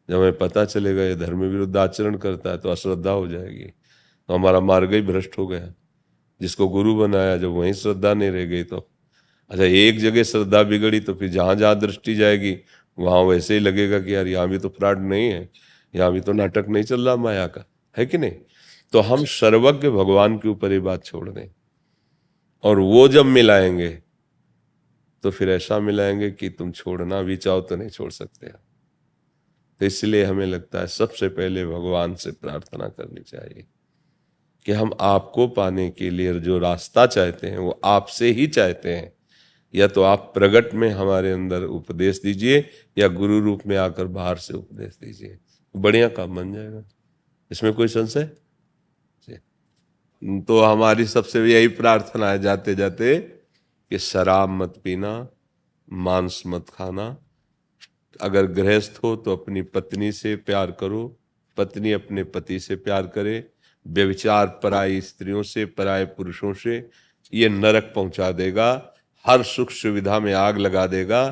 जब हमें पता चलेगा ये धर्म विरुद्ध आचरण करता है तो अश्रद्धा हो जाएगी, तो हमारा मार्ग ही भ्रष्ट हो गया। जिसको गुरु बनाया जब वहीं श्रद्धा नहीं रह गई तो अच्छा, एक जगह श्रद्धा बिगड़ी तो फिर जहां जहां दृष्टि जाएगी वहां वैसे ही लगेगा कि यार यहाँ भी तो फ्रॉड नहीं है, यहाँ भी तो नाटक नहीं चल रहा माया का, है कि नहीं? तो हम सर्वज्ञ भगवान के ऊपर ये बात छोड़ दें, और वो जब मिलाएंगे तो फिर ऐसा मिलाएंगे कि तुम छोड़ना भी चाहो तो नहीं छोड़ सकते। तो इसलिए हमें लगता है सबसे पहले भगवान से प्रार्थना करनी चाहिए कि हम आपको पाने के लिए जो रास्ता चाहते हैं वो आपसे ही चाहते हैं। या तो आप प्रगट में हमारे अंदर उपदेश दीजिए या गुरु रूप में आकर बाहर से उपदेश दीजिए, बढ़िया काम बन जाएगा, इसमें कोई संशय। तो हमारी सबसे यही प्रार्थना है जाते जाते कि शराब मत पीना, मांस मत खाना। अगर गृहस्थ हो तो अपनी पत्नी से प्यार करो, पत्नी अपने पति से प्यार करे। व्यभिचार पराई स्त्रियों से, पराये पुरुषों से, ये नरक पहुंचा देगा, हर सुख सुविधा में आग लगा देगा,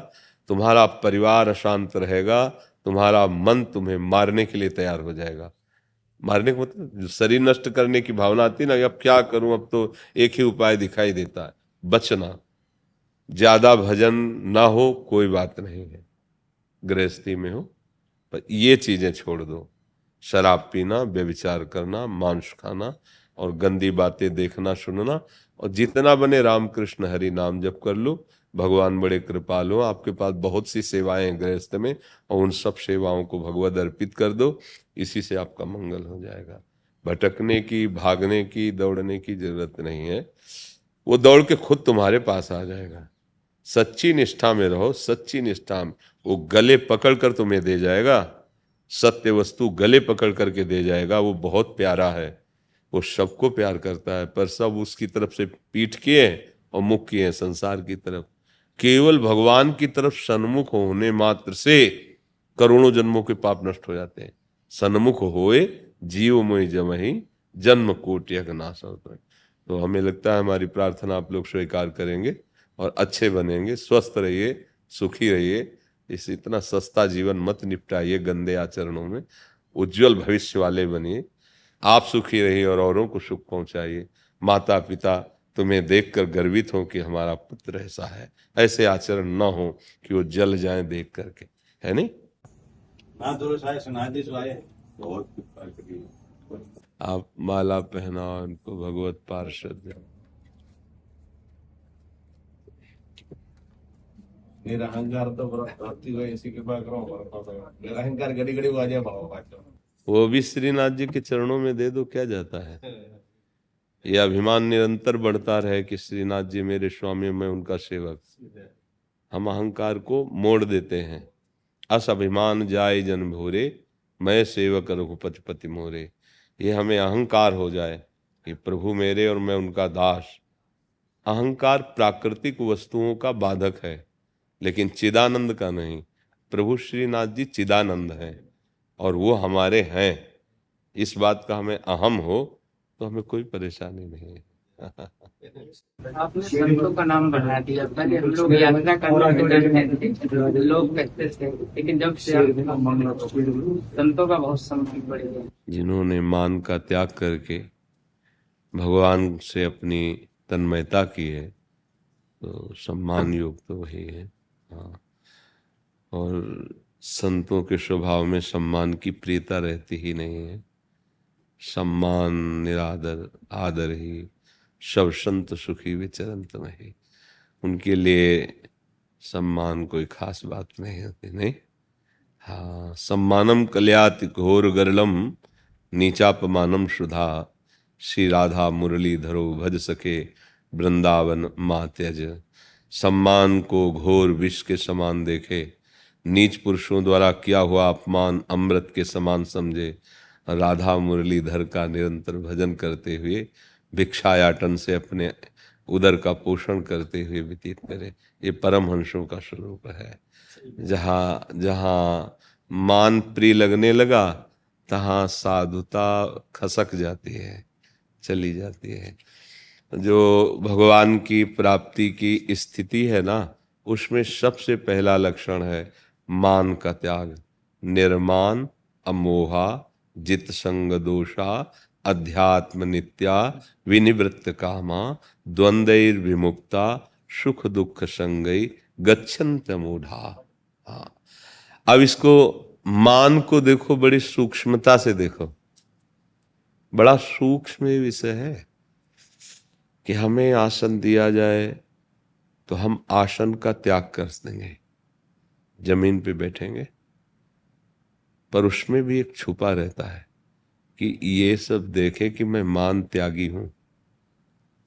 तुम्हारा परिवार अशांत रहेगा, तुम्हारा मन तुम्हें मारने के लिए तैयार हो जाएगा। मारने का मतलब जो शरीर नष्ट करने की भावना आती है ना, अब क्या करूं, अब तो एक ही उपाय दिखाई देता है, बचना। ज्यादा भजन ना हो कोई बात नहीं है, गृहस्थी में हो, पर ये चीजें छोड़ दो। शराब पीना, व्यभिचार करना, मांस खाना और गंदी बातें देखना सुनना, और जितना बने रामकृष्ण हरि नाम जप कर लो। भगवान बड़े कृपालु, आपके पास बहुत सी सेवाएं हैं गृहस्थ में, और उन सब सेवाओं को भगवद अर्पित कर दो, इसी से आपका मंगल हो जाएगा। भटकने की, भागने की, दौड़ने की जरूरत नहीं है। वो दौड़ के खुद तुम्हारे पास आ जाएगा। सच्ची निष्ठा में रहो, सच्ची निष्ठा में वो गले पकड़ कर तुम्हें दे जाएगा। सत्य वस्तु गले पकड़ करके दे जाएगा। वो बहुत प्यारा है, वो सबको प्यार करता है, पर सब उसकी तरफ से पीठ किए और मुख किए संसार की तरफ। केवल भगवान की तरफ सन्मुख होने मात्र से करोड़ों जन्मों के पाप नष्ट हो जाते हैं। सन्मुख होए जीव मोहि जमहि जन्म कोटि नाश होता है। तो हमें लगता है हमारी प्रार्थना आप लोग स्वीकार करेंगे और अच्छे बनेंगे। स्वस्थ रहिए, सुखी रहिए। इस इतना सस्ता जीवन मत निपटाइए गंदे आचरणों में। उज्जवल भविष्य वाले बनिए। आप सुखी रहिए और औरों को सुख पहुंचाइए। माता पिता तुम्हें देखकर गर्वित हो कि हमारा पुत्र ऐसा है। ऐसे आचरण न हो कि वो जल जाएं देख करके, है नहीं। बहुत कृपा करिए। आप माला पहनाओ इनको, भगवत पार्षद। निरहंकार तो भक्ति को ऐसी कृपा करो, निरहंकार घड़ी घड़ी आ जाए भाव। वो भी श्रीनाथ जी के चरणों में दे दो, क्या जाता है। ये अभिमान निरंतर बढ़ता रहे कि श्रीनाथ जी मेरे स्वामी, मैं उनका सेवक। हम अहंकार को मोड़ देते हैं। अस अभिमान जाय जन भोरे, मैं सेवक रघुपति पति मोरे। ये हमें अहंकार हो जाए कि प्रभु मेरे और मैं उनका दास। अहंकार प्राकृतिक वस्तुओं का बाधक है, लेकिन चिदानंद का नहीं। प्रभु श्रीनाथ जी चिदानंद हैं और वो हमारे हैं। इस बात का हमें अहम हो तो हमें कोई परेशानी नहीं है। आपने संतों का नाम बढ़ा दिया। पहले हम लोग यात्रा करने में डरते थे, लोग कहते थे, लेकिन जब से संतों का बहुत सम्मान बढ़ गया। जिन्होंने मान का त्याग करके भगवान से अपनी तन्मयता की है, तो सम्मान योग तो वही है। हाँ, और संतों के स्वभाव में सम्मान की प्रियता रहती ही नहीं है। सम्मान निरादर, आदर ही सब संत सुखी विचरंत नहीं। उनके लिए सम्मान कोई खास बात नहीं होती, नहीं। हाँ, सम्मानम कल्याति घोर गरलम नीचापमानम सुधा, श्री राधा मुरली धरो भज सके वृंदावन माँ त्यज। सम्मान को घोर विष के समान देखे, नीच पुरुषों द्वारा किया हुआ अपमान अमृत के समान समझे, राधा मुरलीधर का निरंतर भजन करते हुए भिक्षायाटन से अपने उदर का पोषण करते हुए व्यतीत करे। ये परमहंसों का स्वरूप है। जहाँ जहाँ मान प्रिय लगने लगा, तहाँ साधुता खसक जाती है, चली जाती है। जो भगवान की प्राप्ति की स्थिति है ना, उसमें सबसे पहला लक्षण है मान का त्याग। निर्मान अमोहा जित संग दोषा, अध्यात्म नित्या विनिवृत्त कामा, द्वंद्वैर विमुक्ता सुख दुख संगई गच्छन्त मूढ़ा। हाँ, अब इसको मान को देखो, बड़ी सूक्ष्मता से देखो। बड़ा सूक्ष्म विषय है कि हमें आसन दिया जाए तो हम आसन का त्याग कर देंगे, जमीन पे बैठेंगे। पर उसमें भी एक छुपा रहता है कि ये सब देखे कि मैं मान त्यागी हूं।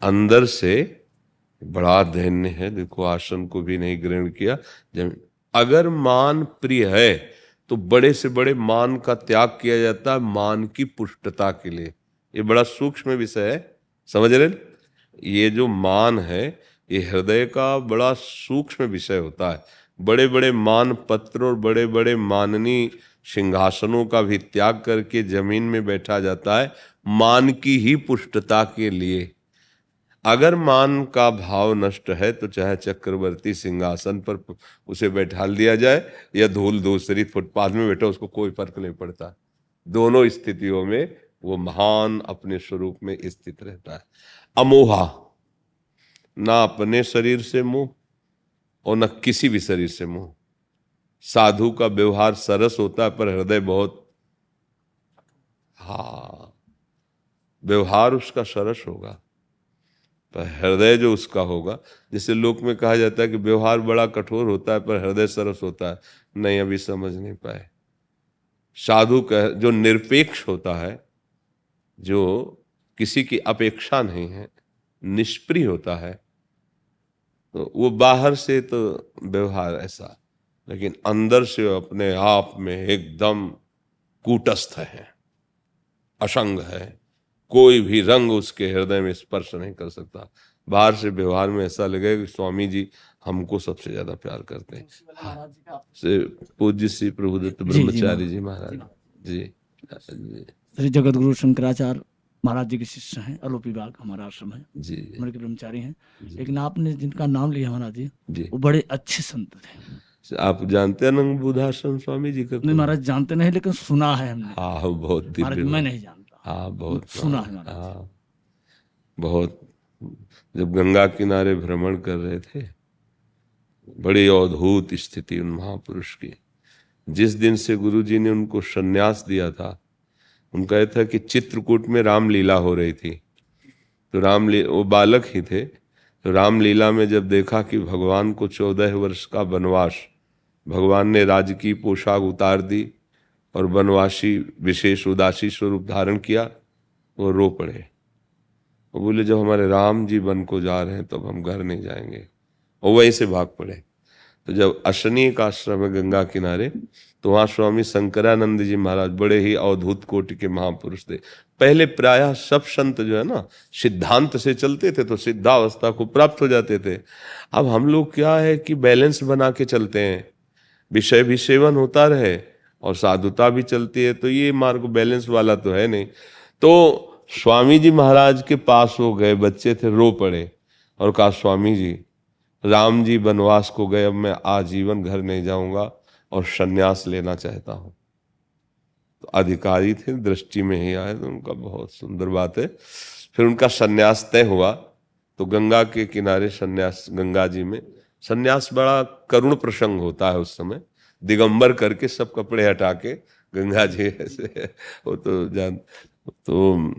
अंदर से बड़ा धैर्य है, देखो आसन को भी नहीं ग्रहण किया। अगर मान प्रिय है तो बड़े से बड़े मान का त्याग किया जाता है मान की पुष्टता के लिए। ये बड़ा सूक्ष्म विषय है, समझ रहे। ये जो मान है ये हृदय का बड़ा सूक्ष्म विषय होता है। बड़े बड़े मान पत्र और बड़े बड़े माननीय सिंहासनों का भी त्याग करके जमीन में बैठा जाता है मान की ही पुष्टता के लिए। अगर मान का भाव नष्ट है तो चाहे चक्रवर्ती सिंहासन पर उसे बैठा दिया जाए या धूल दूसरी फुटपाथ में बैठा, उसको कोई फर्क नहीं पड़ता। दोनों स्थितियों में वो महान अपने स्वरूप में स्थित रहता है। अमोहा, ना अपने शरीर से मोह और न किसी भी शरीर से मोह। साधु का व्यवहार सरस होता है पर हृदय बहुत, हाँ, व्यवहार उसका सरस होगा पर हृदय जो उसका होगा, जैसे लोक में कहा जाता है कि व्यवहार बड़ा कठोर होता है पर हृदय सरस होता है, नहीं, अभी समझ नहीं पाए। साधु का जो निरपेक्ष होता है, जो किसी की अपेक्षा नहीं है, निष्प्रिय होता है, तो वो बाहर से तो व्यवहार ऐसा, लेकिन अंदर से वो अपने आप में एकदम कूटस्थ है, असंग है, कोई भी रंग उसके हृदय में स्पर्श नहीं कर सकता। बाहर से व्यवहार में ऐसा लगेगा कि स्वामी जी हमको सबसे ज्यादा प्यार करते हैं। से पूज्य श्री प्रभुदत्त ब्रह्मचारी जी महाराज जी जी श्री जगत गुरु शंकराचार्य महाराज जी के शिष्य हैं, अलोपी बाग हमारा आश्रम है, जी उम्र के ब्रह्मचारी हैं। लेकिन आपने जिनका नाम लिया महाराज जी, जी। वो बड़े अच्छे संत थे। आप जानते हैं नंग बुधाश्रम स्वामी जी का? नहीं महाराज जानते नहीं, लेकिन सुना है हमने। हाँ, बहुत महाराज दिव्य, मैं नहीं जानता। हाँ बहुत सुना है महाराज। हाँ बहुत। जब गंगा किनारे भ्रमण कर रहे थे, बड़ी अद्भुत स्थिति उन महापुरुष की। जिस दिन से गुरु जी ने उनको संन्यास दिया था, उनका यह था कि चित्रकूट में रामलीला हो रही थी, तो वो बालक ही थे, तो रामलीला में जब देखा कि भगवान को 14 वर्ष का वनवास, भगवान ने राजकीय पोशाक उतार दी और वनवासी विशेष उदासी स्वरूप धारण किया, वो रो पड़े। वो बोले जब हमारे राम जी वन को जा रहे हैं तो अब हम घर नहीं जाएंगे, और वहीं से भाग पड़े। तो जब अशनीय का आश्रम है गंगा किनारे, तो वहाँ स्वामी शंकरानंद जी महाराज बड़े ही अवधूत कोटि के महापुरुष थे। पहले प्रायः सब संत जो है ना सिद्धांत से चलते थे, तो सिद्धावस्था को प्राप्त हो जाते थे। अब हम लोग क्या है कि बैलेंस बना के चलते हैं, विषय भी सेवन होता रहे और साधुता भी चलती है, तो ये मार्ग बैलेंस वाला तो है नहीं। तो स्वामी जी महाराज के पास हो गए, बच्चे थे, रो पड़े और कहा स्वामी जी राम जी वनवास को गए, अब मैं आजीवन घर नहीं जाऊंगा और संन्यास लेना चाहता हूं। तो अधिकारी थे, दृष्टि में ही आए, तो उनका बहुत सुंदर बात है। फिर उनका संन्यास तय हुआ, तो गंगा के किनारे संन्यास, गंगा जी में संन्यास बड़ा करुण प्रसंग होता है उस समय। दिगंबर करके सब कपड़े हटा के गंगा जी ऐसे वो तो जान। तो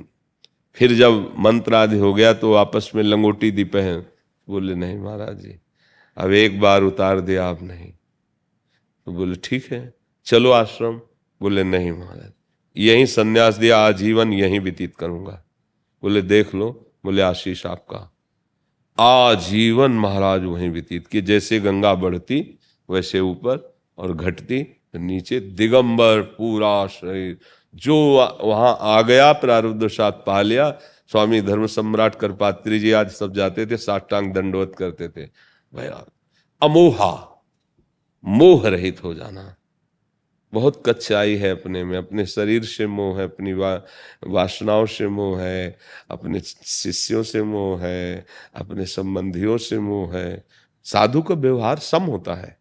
फिर जब मंत्र आदि हो गया तो आपस में लंगोटी दी पहन, बोले नहीं महाराज जी अब एक बार उतार दिया आप नहीं। तो बोले ठीक है चलो आश्रम। बोले नहीं महाराज यहीं संन्यास दिया, आजीवन यहीं व्यतीत करूंगा। बोले देख लो, बोले आशीष आपका। आजीवन महाराज वहीं व्यतीत किए, जैसे गंगा बढ़ती वैसे ऊपर और घटती तो नीचे, दिगंबर पूरा शरीर। जो वहां आ गया प्रारब्ध साथ पा लिया। स्वामी धर्म सम्राट करपात्री जी आज सब जाते थे, साष्टांग दंडवत करते थे। भैया अमोहा, मोह रहित हो जाना। बहुत कच्चाई है अपने में, अपने शरीर से मोह है, अपनी वासनाओं से मोह है, अपने शिष्यों से मोह है, अपने संबंधियों से मोह है। साधु का व्यवहार सम होता है,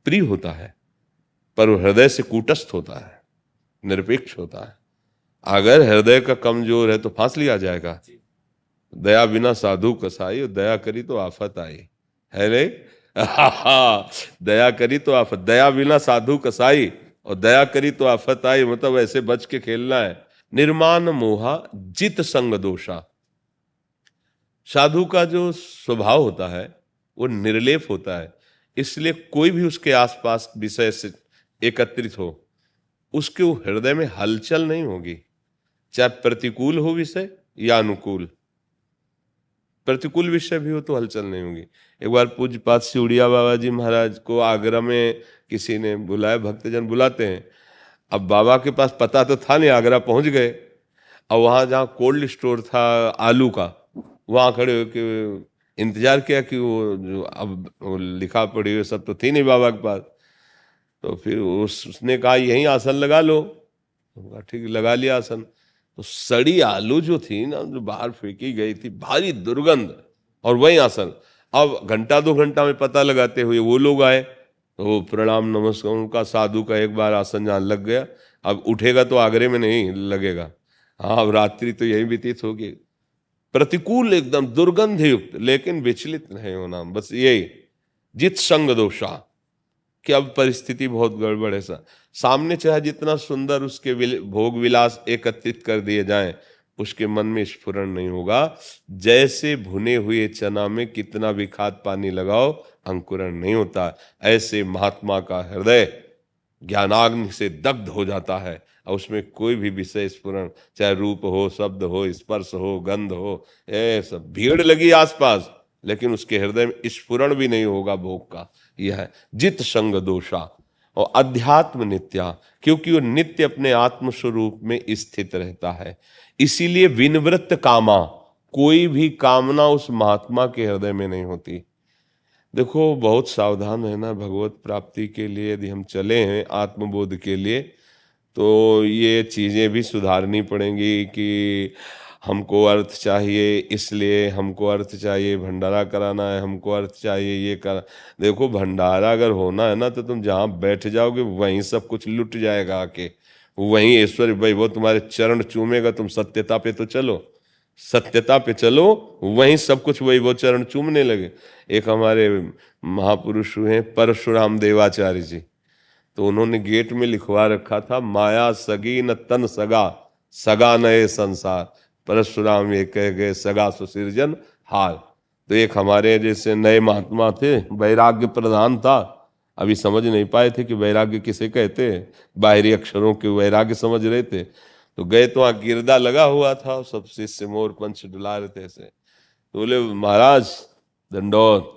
प्रिय होता है, पर वो हृदय से कूटस्थ होता है, निरपेक्ष होता है। अगर हृदय का कमजोर है तो फांस लिया जाएगा। दया बिना साधु कसाई, और दया करी तो आफत आई है रे। दया करी तो आफत, दया बिना साधु कसाई और दया करी तो आफत आई, मतलब ऐसे बच के खेलना है। निर्माण मोहा जित संग दोषा। साधु का जो स्वभाव होता है वो निर्लेप होता है, इसलिए कोई भी उसके आसपास विषय से एकत्रित हो, उसके वो हृदय में हलचल नहीं होगी, चाहे प्रतिकूल हो विषय या अनुकूल। प्रतिकूल विषय भी हो तो हलचल नहीं होगी। एक बार पूज्यपाद सिउड़िया बाबा जी महाराज को आगरा में किसी ने बुलाया, भक्तजन बुलाते हैं। अब बाबा के पास पता तो था नहीं, आगरा पहुंच गए। अब वहां जहाँ कोल्ड स्टोर था आलू का, वहां खड़े होकर इंतजार किया कि वो जो अब वो लिखा पड़ी हुई सब तो थी नहीं बाबा के पास। तो फिर उसने कहा यहीं आसन लगा लो। तो ठीक लगा लिया आसन। तो सड़ी आलू जो थी ना, जो बाहर फेंकी गई थी, भारी दुर्गंध, और वही आसन। अब घंटा 2 घंटा में पता लगाते हुए वो लोग आए, तो प्रणाम नमस्कार उनका। साधु का एक बार आसन जहाँ लग गया, अब उठेगा तो आगरे में नहीं लगेगा। हाँ अब रात्रि तो यही व्यतीत होगी। प्रतिकूल एकदम दुर्गंध युक्त, लेकिन विचलित नहीं होना, बस यही जित संग दोषा कि अब परिस्थिति बहुत गड़बड़ है। सामने चाहे जितना सुंदर उसके भोग विलास एकत्रित कर दिए जाएं, उसके मन में स्फुरण नहीं होगा। जैसे भुने हुए चना में कितना भी खाद पानी लगाओ अंकुरण नहीं होता, ऐसे महात्मा का हृदय ज्ञानाग्नि से दग्ध हो जाता है। और उसमें कोई भी विषय स्फुरण, चाहे रूप हो, शब्द हो, स्पर्श हो, गंध हो, ये सब भीड़ लगी आसपास, लेकिन उसके हृदय में स्फुरण भी नहीं होगा भोग का। यह है जित संग दोषा। और अध्यात्म नित्या, क्योंकि वो नित्य अपने आत्म स्वरूप में स्थित रहता है, इसीलिए विनिवृत्त कामा, कोई भी कामना उस महात्मा के हृदय में नहीं होती। देखो बहुत सावधान रहना भगवत प्राप्ति के लिए। यदि हम चले हैं आत्मबोध के लिए तो ये चीज़ें भी सुधारनी पड़ेंगी कि हमको अर्थ चाहिए, इसलिए हमको अर्थ चाहिए, भंडारा कराना है, हमको अर्थ चाहिए, ये कर। देखो भंडारा अगर होना है ना तो तुम जहाँ बैठ जाओगे वहीं सब कुछ लुट जाएगा आके, वहीं ऐश्वर्य भाई वो तुम्हारे चरण चूमेगा। तुम सत्यता पे तो चलो, सत्यता पे चलो, वहीं सब कुछ वही वो चरण चूमने लगे। एक हमारे महापुरुष हुए परशुराम देवाचार्य जी, तो उन्होंने गेट में लिखवा रखा था, माया सगी न तन सगा, सगा नए संसार, परशुराम ये कह गए सगा सुसिरजन हार। तो एक हमारे जैसे नए महात्मा थे, वैराग्य प्रधान था, अभी समझ नहीं पाए थे कि वैराग्य किसे कहते हैं, बाहरी अक्षरों के वैराग्य समझ रहे थे। तो गए तो वहाँ गिरदा लगा हुआ था, सब शिष्य मोर पंच डुला रहे थे ऐसे। तो बोले महाराज दंडौत,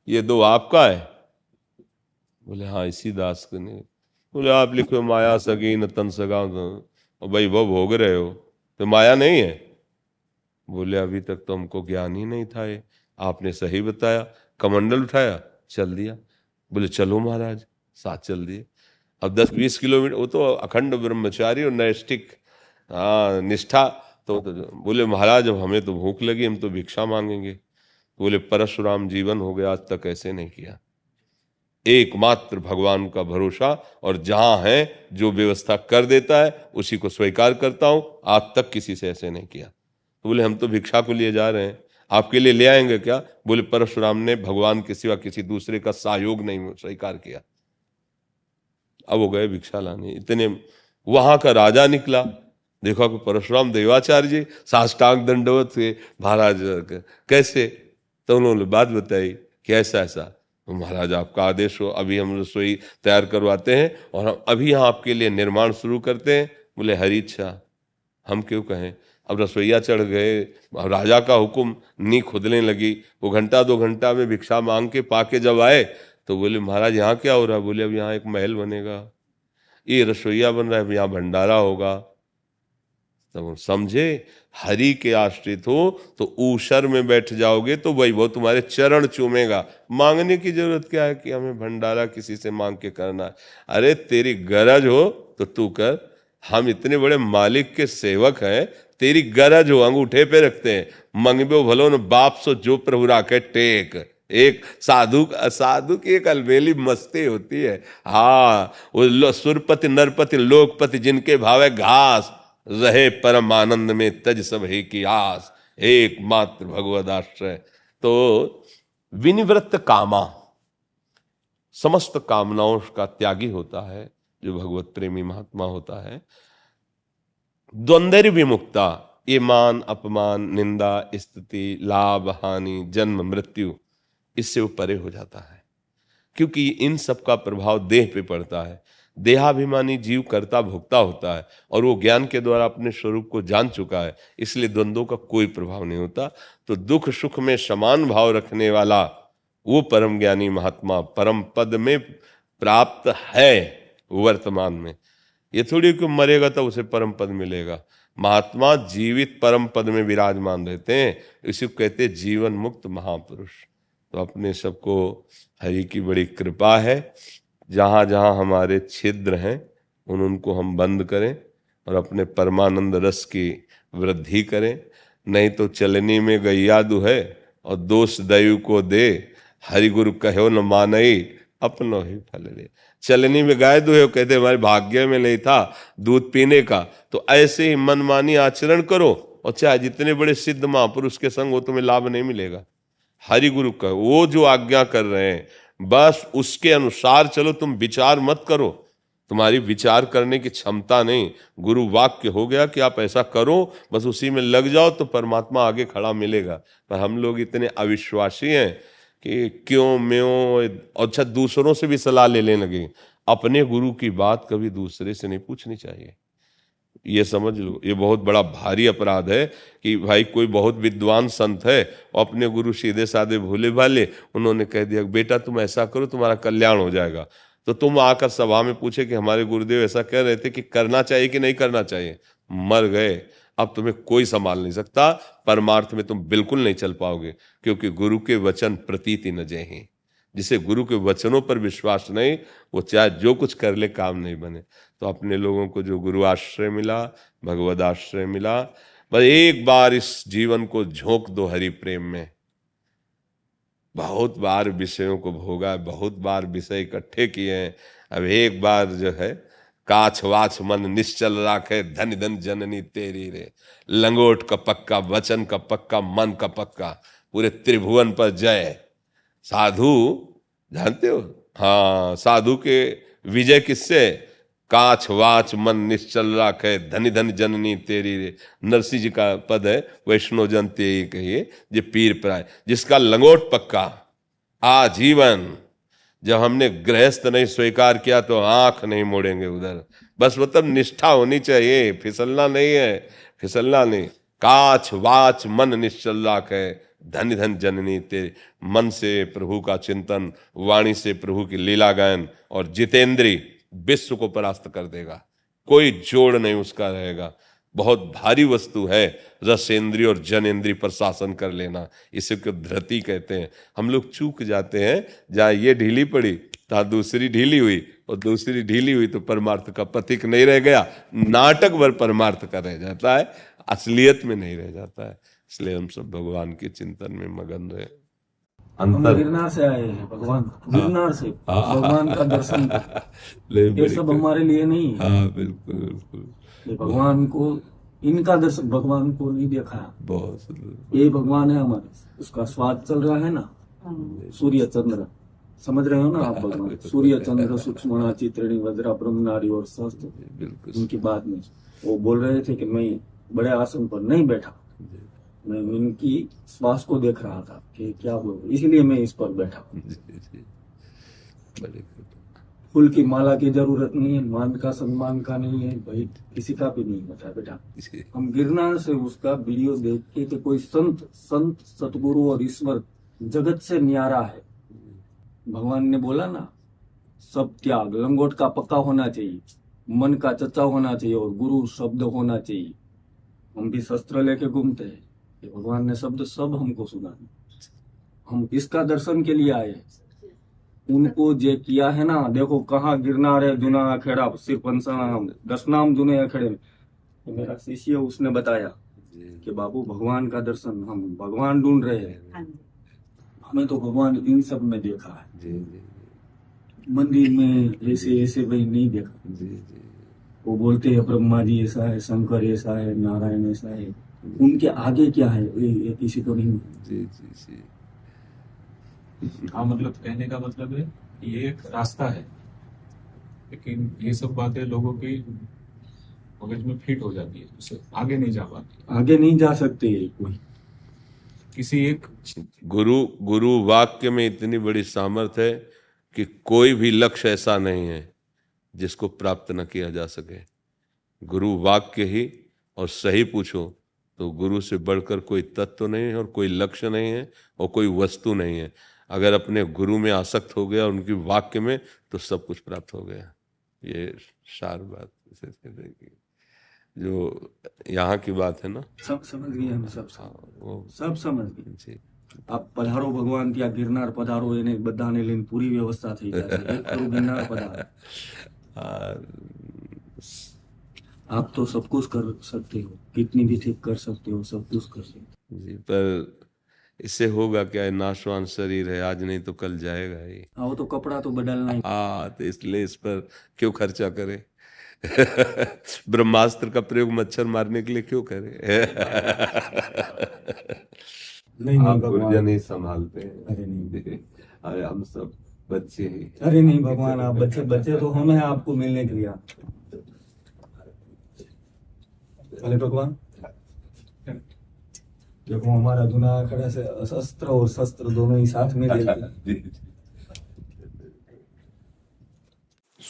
ये दो आपका है? बोले हाँ इसी दास के ने। बोले आप लिखो माया सगी न तन सगा, और भाई वो भोग रहे हो तो माया नहीं है? बोले अभी तक तो हमको ज्ञान ही नहीं था, ये आपने सही बताया। कमंडल उठाया चल दिया। बोले चलो महाराज, साथ चल दिए। अब 10-20 किलोमीटर, वो तो अखंड ब्रह्मचारी और नैष्ठिक निष्ठा। तो बोले महाराज अब हमें तो भूख लगी, हम तो भिक्षा मांगेंगे। बोले परशुराम जीवन हो गया, आज तक ऐसे नहीं किया, एकमात्र भगवान का भरोसा, और जहां है जो व्यवस्था कर देता है उसी को स्वीकार करता हूं, आज तक किसी से ऐसे नहीं किया। तो बोले हम तो भिक्षा को लिए जा रहे हैं, आपके लिए ले आएंगे क्या? बोले परशुराम ने भगवान के सिवा किसी दूसरे का सहयोग नहीं स्वीकार किया। अब वो गए भिक्षा लाने, इतने वहां का राजा निकला, देखा कि परशुराम देवाचार्य जी साष्टांग दंडवत थे, महाराज कैसे? तो उन्होंने बात बताई कि ऐसा ऐसा। तो महाराज आपका आदेश हो, अभी हम रसोई तैयार करवाते हैं और हम अभी यहाँ आपके लिए निर्माण शुरू करते हैं। बोले हरी इच्छा, हम क्यों कहें। अब रसोईया चढ़ गए, राजा का हुक्म, नी खुदने लगी। वो घंटा 2 घंटा में भिक्षा मांग के पाके जब आए तो बोले महाराज यहाँ क्या हो रहा है? बोले अब यहाँ एक महल बनेगा, ये रसोईया बन रहा है, यहाँ भंडारा होगा। तब समझे हरि के आश्रित हो तो ऊषर में बैठ जाओगे तो वही वो तुम्हारे चरण चूमेगा। मांगने की जरूरत क्या है कि हमें भंडारा किसी से मांग के करना है? अरे तेरी गरज हो तो तू कर, हम इतने बड़े मालिक के सेवक हैं, तेरी गरज हो अंगूठे पे रखते हैं, मंगबो भलो न बाप सो जो प्रभु राखे टेक। एक साधु की एक अलबेली मस्ती होती है। हाँ वो सुरपति नरपति लोकपति जिनके भावे घास, रहे परम आनंद में तज सब ही की आस, एकमात्र भगवद आश्रय। तो विनिवृत्त कामा, समस्त कामनाओं का त्यागी होता है जो भगवत प्रेमी महात्मा होता है। द्वंद्व विमुक्ता, ये मान अपमान, निंदा स्तुति, लाभ हानि, जन्म मृत्यु, इससे वो परे हो जाता है, क्योंकि इन सब का प्रभाव देह पे पड़ता है। देहाभिमानी जीव कर्ता भोक्ता होता है और वो ज्ञान के द्वारा अपने स्वरूप को जान चुका है, इसलिए द्वंद्वों का कोई प्रभाव नहीं होता। तो दुख सुख में समान भाव रखने वाला वो परम ज्ञानी महात्मा परम पद में प्राप्त है वर्तमान में। ये थोड़ी कि मरेगा तो उसे परम पद मिलेगा। महात्मा जीवित परम पद में विराजमान रहते हैं, इसी को कहते हैं जीवन मुक्त महापुरुष। तो अपने सबको हरि की बड़ी कृपा है, जहाँ जहाँ हमारे छिद्र हैं उनको हम बंद करें और अपने परमानंद रस की वृद्धि करें। नहीं तो चलनी में गैया दुहे और दोष दैव को दे, हरि गुरु कहो न मानई अपनो ही फल ले। चलनी में गाय दुहे, कहते हमारे भाग्य में नहीं था दूध पीने का, तो ऐसे ही मनमानी आचरण करो और चाहे जितने बड़े सिद्ध महापुरुष के संग हो तुम्हें लाभ नहीं मिलेगा। हरि गुरु का वो जो आज्ञा कर रहे हैं बस उसके अनुसार चलो, तुम विचार मत करो, तुम्हारी विचार करने की क्षमता नहीं। गुरु वाक्य हो गया कि आप ऐसा करो, बस उसी में लग जाओ तो परमात्मा आगे खड़ा मिलेगा। पर हम लोग इतने अविश्वासी हैं कि क्यों म्यों, अच्छा दूसरों से भी सलाह ले लेने लगे। अपने गुरु की बात कभी दूसरे से नहीं पूछनी चाहिए। ये समझ लो, ये बहुत बड़ा भारी अपराध है कि भाई कोई बहुत विद्वान संत है और अपने गुरु सीधे साधे भोले भाले, उन्होंने कह दिया बेटा तुम ऐसा करो तुम्हारा कल्याण हो जाएगा, तो तुम आकर सभा में पूछे कि हमारे गुरुदेव ऐसा कह रहे थे कि करना चाहिए कि नहीं करना चाहिए, मर गए। अब तुम्हें कोई संभाल नहीं सकता, परमार्थ में तुम बिल्कुल नहीं चल पाओगे, क्योंकि गुरु के वचन प्रतीति न जय। जिसे गुरु के वचनों पर विश्वास नहीं, वो चाहे जो कुछ कर ले काम नहीं बने। तो अपने लोगों को जो गुरु आश्रय मिला, भगवद आश्रय मिला, बस एक बार इस जीवन को झोंक दो हरि प्रेम में। बहुत बार विषयों को भोगा, बहुत बार विषय इकट्ठे किए हैं, अब एक बार जो है काछ वाछ मन निश्चल राखे, धन धन जननी तेरी रे। लंगोट का पक्का, वचन का पक्का, मन का पक्का, पूरे त्रिभुवन पर जय। साधु जानते हो, हाँ, साधु के विजय किससे? काछ वाच मन निश्चल राखे, धनि धन जननी तेरी रे। नरसिंह जी का पद है, वैष्णो जन ते कहिए जे पीर प्राय। जिसका लंगोट पक्का आजीवन, जब हमने गृहस्थ नहीं स्वीकार किया तो आंख नहीं मोड़ेंगे उधर। बस मतलब निष्ठा होनी चाहिए, फिसलना नहीं है, फिसलना नहीं। काछ वाच मन निश्चल राखे, धन धन जननी तेरे। मन से प्रभु का चिंतन, वाणी से प्रभु की लीला गायन, और जितेंद्री विश्व को परास्त कर देगा, कोई जोड़ नहीं उसका रहेगा। बहुत भारी वस्तु है रसेंद्री और जनेंद्री पर शासन कर लेना, इसे को धृति कहते हैं। हम लोग चूक जाते हैं, जहाँ ये ढीली पड़ी तहाँ दूसरी ढीली हुई, और दूसरी ढीली हुई तो परमार्थ का प्रतीक नहीं रह गया, नाटक भर परमार्थ का रह जाता है, असलियत में नहीं रह जाता है। इसलिए हम सब भगवान के चिंतन में मगन रहे। हम गिरनार से आए हैं भगवान, गिरनार से भगवान का दर्शन। ये सब हमारे लिए नहीं है। हाँ बिल्कुल बिल्कुल। ये भगवान को, इनका दर्शन भगवान को नहीं देखा है। बहुत ये भगवान है हमारे, उसका स्वाद चल रहा है ना। सूर्य चंद्र, समझ रहे हो ना आप? भगवान सूर्य चंद्र सूक्ष्म चित्रिणी वज्रा ब्रह्म नारी और सहस्त्र, उनकी बात में वो बोल रहे थे कि मैं बड़े आसन पर नहीं बैठा, मैं इनकी श्वास को देख रहा था कि क्या बोल, इसलिए मैं इस पर बैठा। फूल की माला की जरूरत नहीं है, मान का सम्मान का नहीं है, भाई किसी का भी नहीं होता बेटा। हम गिरनार से उसका वीडियो देख के कि कोई संत सतगुरु और ईश्वर जगत से न्यारा है। भगवान ने बोला ना, सब त्याग, लंगोट का पक्का होना चाहिए, मन का चचा होना चाहिए, और गुरु शब्द होना चाहिए। हम भी शस्त्र लेके घूमते हैं, भगवान ने शब्द सब हमको सुना। हम इसका दर्शन के लिए आए, उनको जे किया है ना। देखो कहाँ गिरनार है, जुना अखेड़ा, सिर्फ नाम 10 नाम जुने अखेड़े में। तो मेरा शिष्य उसने बताया कि बाबू भगवान का दर्शन, हम भगवान ढूंढ रहे हैं, हमें तो भगवान इन सब में देखा है, मंदिर में ऐसे ऐसे भाई नहीं देखा। वो बोलते हैं ब्रह्मा जी ऐसा है, शंकर ऐसा है, नारायण ऐसा है, उनके आगे क्या है ये किसी को नहीं। हाँ, मतलब कहने का मतलब है ये एक रास्ता है, लेकिन ये सब बातें लोगों की मगज में फिट हो जाती है, उससे आगे नहीं जा पाती, आगे नहीं जा सकते कोई। किसी एक गुरु वाक्य में इतनी बड़ी सामर्थ्य है कि कोई भी लक्ष्य ऐसा नहीं है जिसको प्राप्त न किया जा सके। गुरु वाक्य ही, और सही पूछो तो गुरु से बढ़कर कोई तत्व नहीं है, और कोई लक्ष्य नहीं है, और कोई वस्तु नहीं है। अगर अपने गुरु में आसक्त हो गया, उनकी वाक्य में, तो सब कुछ प्राप्त हो गया। ये सार बात जो यहाँ की बात है ना, सब समझ गए हम, सब समझ गए। आप पधारो भगवान क्या गिरनार पधारो, એને બધાને લઈને પૂરી વ્યવસ્થા થઈ જશે। એક કરું गिरनार पधारो। आप तो सब कुछ कर सकते हो, कितनी भी ठीक कर सकते हो, सब कुछ कर सकते हो जी। पर इससे होगा क्या, नाशवान शरीर है, आज नहीं तो कल जाएगा ही। हाँ, वो तो कपड़ा तो बदलना ही। हाँ, तो इसलिए इस पर क्यों खर्चा करे। ब्रह्मास्त्र का प्रयोग मच्छर मारने के लिए क्यों करे। नहीं गुरुजन ही संभालते हैं। अरे नहीं, अरे हम सब बच्चे ही। अरे नहीं भगवान, आप बच्चे तो हम हैं आपको मिलने के लिए। अरे भगवान देखो, हमारा जुना खड़ा से शस्त्र और शस्त्र दोनों ही साथ में देते।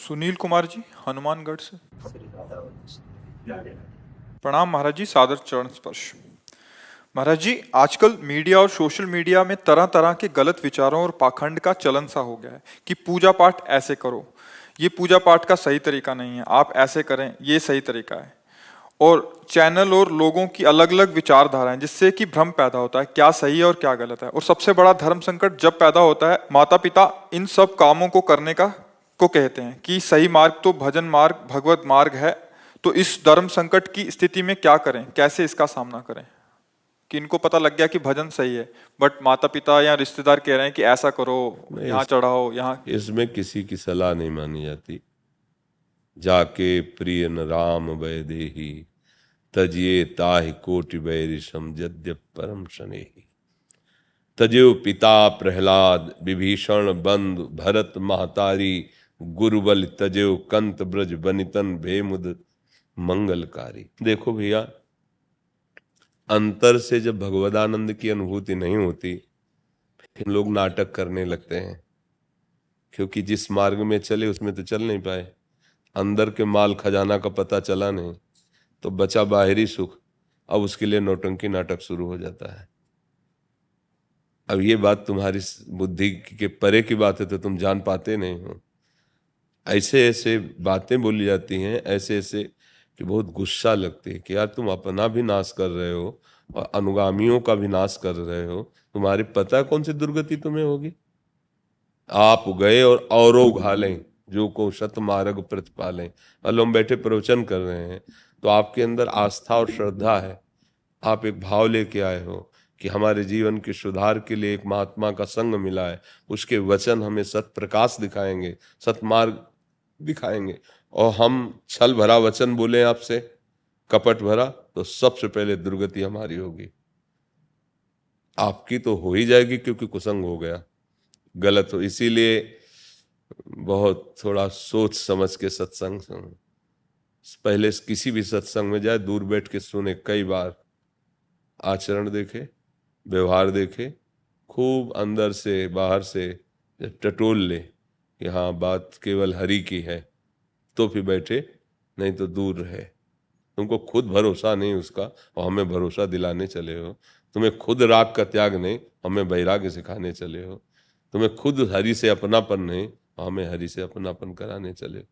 सुनील कुमार जी हनुमानगढ़ से। प्रणाम महाराज जी, सादर चरण स्पर्श। महाराज जी, आजकल मीडिया और सोशल मीडिया में तरह तरह के गलत विचारों और पाखंड का चलन सा हो गया है कि पूजा पाठ ऐसे करो, ये पूजा पाठ का सही तरीका नहीं है, आप ऐसे करें, ये सही तरीका है। और चैनल और लोगों की अलग अलग विचारधाराएं, जिससे कि भ्रम पैदा होता है क्या सही है और क्या गलत है। और सबसे बड़ा धर्म संकट जब पैदा होता है, माता पिता इन सब कामों को करने को कहते हैं कि सही मार्ग तो भजन मार्ग, भगवत मार्ग है। तो इस धर्म संकट की स्थिति में क्या करें, कैसे इसका सामना करें कि इनको पता लग गया कि भजन सही है, बट माता पिता या रिश्तेदार कह रहे हैं कि ऐसा करो, यहाँ चढ़ाओ, यहाँ। इसमें किसी की सलाह नहीं मानी जाती। जाके प्रिय न राम वैदेही, तजिए ताहि कोटि बैरिशम यद्यप परम शनेहि। तजो पिता प्रहलाद, विभीषण बंधु भरत महतारी, गुरुबल तजो कंत ब्रज बनितन भेमुद मंगलकारी। देखो भैया, अंतर से जब भगवदानंद की अनुभूति नहीं होती, फिर लोग नाटक करने लगते हैं, क्योंकि जिस मार्ग में चले उसमें तो चल नहीं पाए, अंदर के माल खजाना का पता चला नहीं, तो बचा बाहरी सुख। अब उसके लिए नौटंकी नाटक शुरू हो जाता है। अब ये बात तुम्हारी बुद्धि के परे की बात है, तो तुम जान पाते नहीं हो। ऐसे ऐसे बातें बोली जाती हैं, ऐसे ऐसे कि बहुत गुस्सा लगती है कि यार तुम अपना भी नाश कर रहे हो और अनुगामियों का भी नाश कर रहे हो। तुम्हारी पता है कौन सी दुर्गति तुम्हें होगी। आप गए और औरों घालें जो को शत मार्ग प्रतिपालें। हम बैठे प्रवचन कर रहे हैं तो आपके अंदर आस्था और श्रद्धा है, आप एक भाव लेके आए हो कि हमारे जीवन के सुधार के लिए एक महात्मा का संग मिला है, उसके वचन हमें सत प्रकाश दिखाएंगे, सतमार्ग दिखाएंगे। और हम छल भरा वचन बोले आपसे, कपट भरा, तो सबसे पहले दुर्गति हमारी होगी। आपकी तो हो ही जाएगी, क्योंकि कुसंग हो गया, गलत हो। इसीलिए बहुत थोड़ा सोच समझ के सत्संग सुनो। पहले किसी भी सत्संग में जाए, दूर बैठ के सुने, कई बार आचरण देखे, व्यवहार देखे, खूब अंदर से बाहर से टटोल ले कि हाँ बात केवल हरि की है, तो फिर बैठे, नहीं तो दूर रहे। तुमको खुद भरोसा नहीं उसका और हमें भरोसा दिलाने चले हो। तुम्हें खुद राग का त्याग नहीं, हमें वैराग्य सिखाने चले हो। तुम्हें खुद हरि से अपनापन नहीं, हमें हरि से अपनापन कराने चले हो।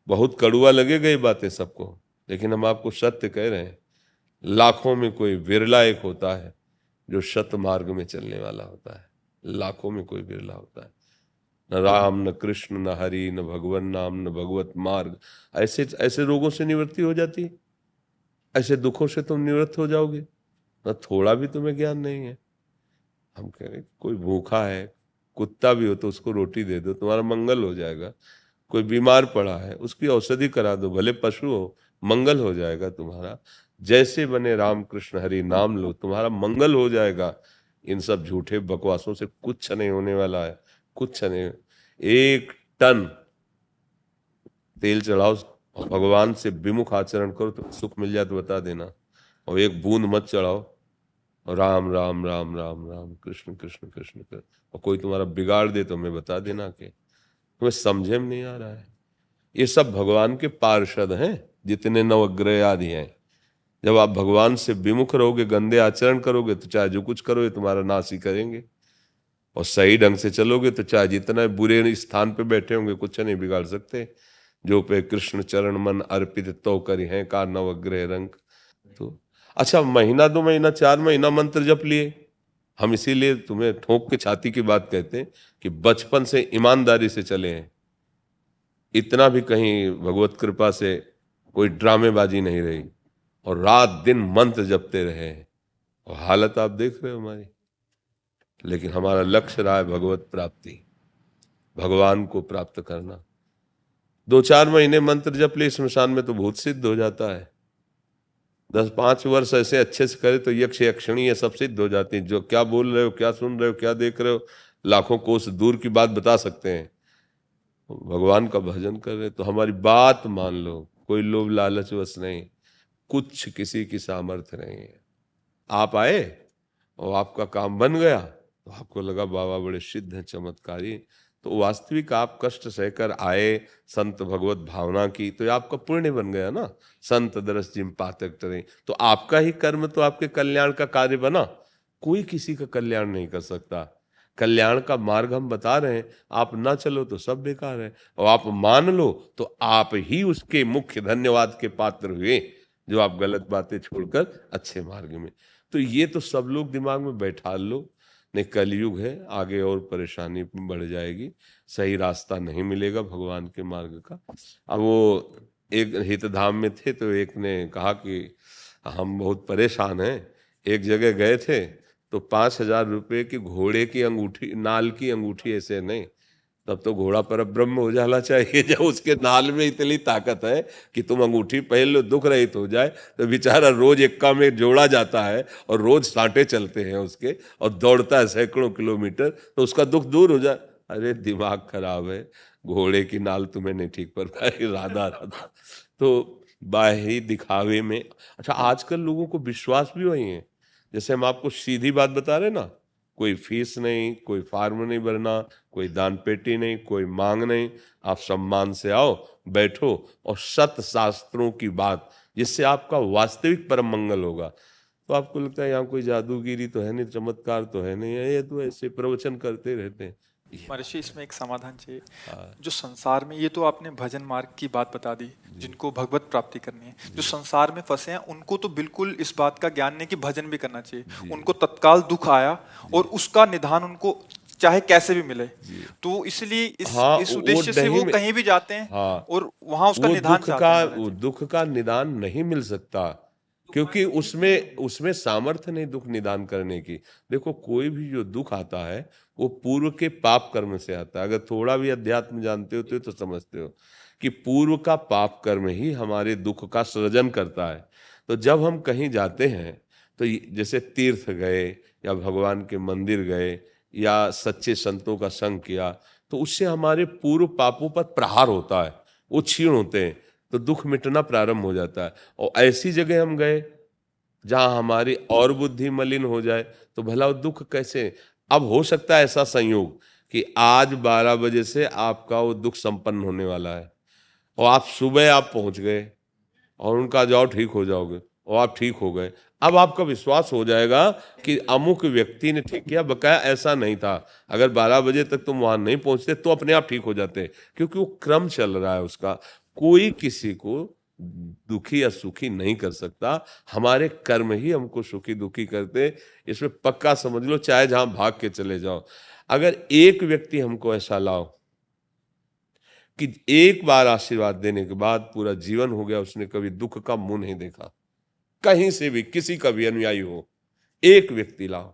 बहुत कड़ुआ लगेगा ये बातें सबको, लेकिन हम आपको सत्य कह रहे हैं। लाखों में कोई विरला एक होता है जो सत मार्ग में चलने वाला होता है, लाखों में कोई विरला होता है। न राम, न कृष्ण, न हरि, न भगवान नाम, न भगवत मार्ग। ऐसे ऐसे रोगों से निवृत्ति हो जाती है, ऐसे दुखों से तुम निवृत्त हो जाओगे। न थोड़ा भी तुम्हें ज्ञान नहीं है। हम कह रहे कोई भूखा है, कुत्ता भी हो तो उसको रोटी दे दो, तुम्हारा मंगल हो जाएगा। कोई बीमार पड़ा है, उसकी औषधि करा दो, भले पशु हो, मंगल हो जाएगा तुम्हारा। जैसे बने राम कृष्ण हरि नाम लो, तुम्हारा मंगल हो जाएगा। इन सब झूठे बकवासों से कुछ नहीं होने वाला है, कुछ नहीं। 1 टन तेल चढ़ाओ, भगवान से विमुख आचरण करो तो सुख मिल जाए तो बता देना। और 1 बूंद मत चढ़ाओ, राम राम राम राम राम, कृष्ण कृष्ण कृष्ण कर, और कोई तुम्हारा बिगाड़ दे तो मैं बता देना कि तुम्हें समझे में नहीं आ रहा है। ये सब भगवान के पार्षद हैं, जितने नवग्रह आदि हैं। जब आप भगवान से विमुख रहोगे, गंदे आचरण करोगे, तो चाहे जो कुछ करो ये तुम्हारा नाश ही करेंगे। और सही ढंग से चलोगे तो चाहे जितना बुरे स्थान पे बैठे होंगे, कुछ नहीं बिगाड़ सकते। जो पे कृष्ण चरण मन अर्पित तो करी हैं का नवग्रह रंग। तो अच्छा, महीना 2 महीना 4 महीना मंत्र जप लिए, हम इसीलिए तुम्हें ठोक के छाती की बात कहते हैं कि बचपन से ईमानदारी से चले हैं। इतना भी कहीं भगवत कृपा से कोई ड्रामेबाजी नहीं रही, और रात दिन मंत्र जपते रहे, और हालत आप देख रहे हो हमारी। लेकिन हमारा लक्ष्य रहा है भगवत प्राप्ति, भगवान को प्राप्त करना। 2-4 महीने मंत्र जप ले, स्मशान में तो भूत सिद्ध हो जाता है। 10-5 वर्ष ऐसे अच्छे से करे तो यक्ष यक्षिणी ये सब सिद्ध हो जाती है। जो क्या बोल रहे हो, क्या सुन रहे हो, क्या देख रहे हो, लाखों कोस दूर की बात बता सकते हैं। भगवान का भजन कर रहे तो हमारी बात मान लो, कोई लोभ लालच बस नहीं, कुछ किसी की सामर्थ्य नहीं है। आप आए और आपका काम बन गया तो आपको लगा बाबा बड़े सिद्ध हैं, चमत्कारी, तो वास्तविक आप कष्ट सहकर आए संत भगवत भावना की, तो ये आपका पुण्य बन गया ना। संत दरस जिम पातक टरे, तो आपका ही कर्म तो आपके कल्याण का कार्य बना। कोई किसी का कल्याण नहीं कर सकता। कल्याण का मार्ग हम बता रहे हैं, आप ना चलो तो सब बेकार है, और आप मान लो तो आप ही उसके मुख्य धन्यवाद के पात्र हुए, जो आप गलत बातें छोड़कर अच्छे मार्ग में। तो ये तो सब लोग दिमाग में बैठा लो, नहीं कलयुग है, आगे और परेशानी बढ़ जाएगी, सही रास्ता नहीं मिलेगा भगवान के मार्ग का। अब वो एक हितधाम में थे, तो एक ने कहा कि हम बहुत परेशान हैं। एक जगह गए थे तो 5,000 रुपये की घोड़े की अंगूठी, नाल की अंगूठी, ऐसे नहीं, तब तो घोड़ा पर ब्रह्म हो जाना चाहिए। जब उसके नाल में इतनी ताकत है कि तुम अंगूठी पहन लो दुख रहित हो जाए, तो बेचारा रोज एक्का में जोड़ा जाता है और रोज सांटे चलते हैं उसके, और दौड़ता है सैकड़ों किलोमीटर, तो उसका दुख दूर हो जाए। अरे दिमाग खराब है, घोड़े की नाल तुम्हें नहीं ठीक पर पाई, राधा राधा। तो बाहरी दिखावे में, अच्छा आजकल लोगों को विश्वास भी वही है, जैसे हम आपको सीधी बात बता रहे ना, कोई फीस नहीं, कोई फार्म नहीं भरना, कोई दान पेटी नहीं, कोई मांग नहीं, आप सम्मान से आओ, बैठो और सत शास्त्रों की बात, जिससे आपका वास्तविक परम मंगल होगा। तो आपको लगता है यहाँ कोई जादूगिरी तो है नहीं, चमत्कार तो है नहीं, ये तो ऐसे प्रवचन करते रहते हैं। महर्षि इसमें एक समाधान चाहिए। जो संसार में, ये तो आपने भजन मार्ग की बात बता दी, जिनको भगवत प्राप्ति करनी है, जो संसार में फंसे हैं उनको तो बिल्कुल इस बात का ज्ञान नहीं कि भजन भी करना चाहिए। उनको तत्काल दुख आया और उसका निदान उनको चाहे कैसे भी मिले, तो इसलिए इस उद्देश्य से वो कहीं भी जाते हैं और वहां उसका निदान चाहते हैं। दुख का निदान नहीं मिल सकता, क्योंकि उसमें सामर्थ्य नहीं दुख निदान करने की। देखो कोई भी जो दुख आता है वो पूर्व के पाप कर्म से आता है। अगर थोड़ा भी अध्यात्म जानते हो तो समझते हो कि पूर्व का पाप कर्म ही हमारे दुख का सृजन करता है। तो जब हम कहीं जाते हैं, तो जैसे तीर्थ गए या भगवान के मंदिर गए या सच्चे संतों का संग किया, तो उससे हमारे पूर्व पापों पर प्रहार होता है, वो क्षीण होते हैं, तो दुख मिटना प्रारंभ हो जाता है। और ऐसी जगह हम गए जहां हमारी और बुद्धि मलिन हो जाए, तो भला वो दुख कैसे। अब हो सकता है ऐसा संयोग कि आज 12 बजे से आपका वो दुख संपन्न होने वाला है, और आप सुबह पहुंच गए और उनका जाओ ठीक हो जाओगे, और आप ठीक हो गए। अब आपका विश्वास हो जाएगा कि अमुक व्यक्ति ने ठीक किया, बकाया ऐसा नहीं था। अगर 12 बजे तक तुम वहां नहीं पहुंचते तो अपने आप ठीक हो जाते, क्योंकि वो क्रम चल रहा है उसका। कोई किसी को दुखी या सुखी नहीं कर सकता, हमारे कर्म ही हमको सुखी दुखी करते। इसमें पक्का समझ लो, चाहे जहां भाग के चले जाओ। अगर एक व्यक्ति हमको ऐसा लाओ कि एक बार आशीर्वाद देने के बाद पूरा जीवन हो गया, उसने कभी दुख का मुंह नहीं देखा, कहीं से भी किसी का भी अनुयायी हो, एक व्यक्ति लाओ,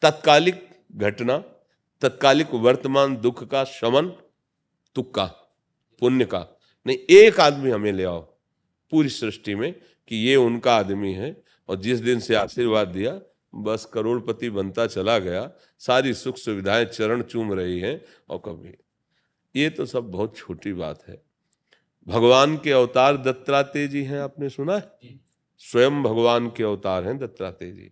तत्कालिक घटना, तत्कालिक वर्तमान दुख का शमन, तुक्का पुण्य का नहीं, एक आदमी हमें ले आओ पूरी सृष्टि में कि ये उनका आदमी है, और जिस दिन से आशीर्वाद दिया बस करोड़पति बनता चला गया, सारी सुख सुविधाएं चरण चूम रही हैं। और कभी ये तो सब बहुत छोटी बात है। भगवान के अवतार दत्तात्रेय जी हैं, आपने सुना है? स्वयं भगवान के अवतार हैं दत्तात्रेय जी,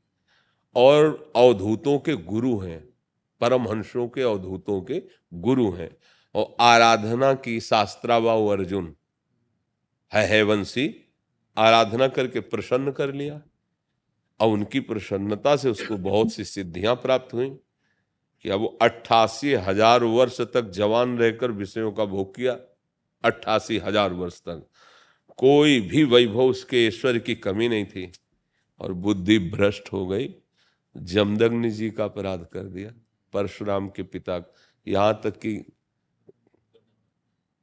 और अवधूतों के गुरु हैं, परमहंसों के अवधूतों के गुरु हैं। और आराधना की शास्त्राबाहु अर्जुन है वंशी, आराधना करके प्रसन्न कर लिया, और उनकी प्रसन्नता से उसको बहुत सी सिद्धियां प्राप्त हुई कि अब वो 88,000 वर्ष तक जवान रहकर विषयों का भोग किया। 88,000 वर्ष तक कोई भी वैभव उसके ऐश्वर्य की कमी नहीं थी, और बुद्धि भ्रष्ट हो गई, जमदग्नि जी का अपराध कर दिया, परशुराम के पिता। यहां तक कि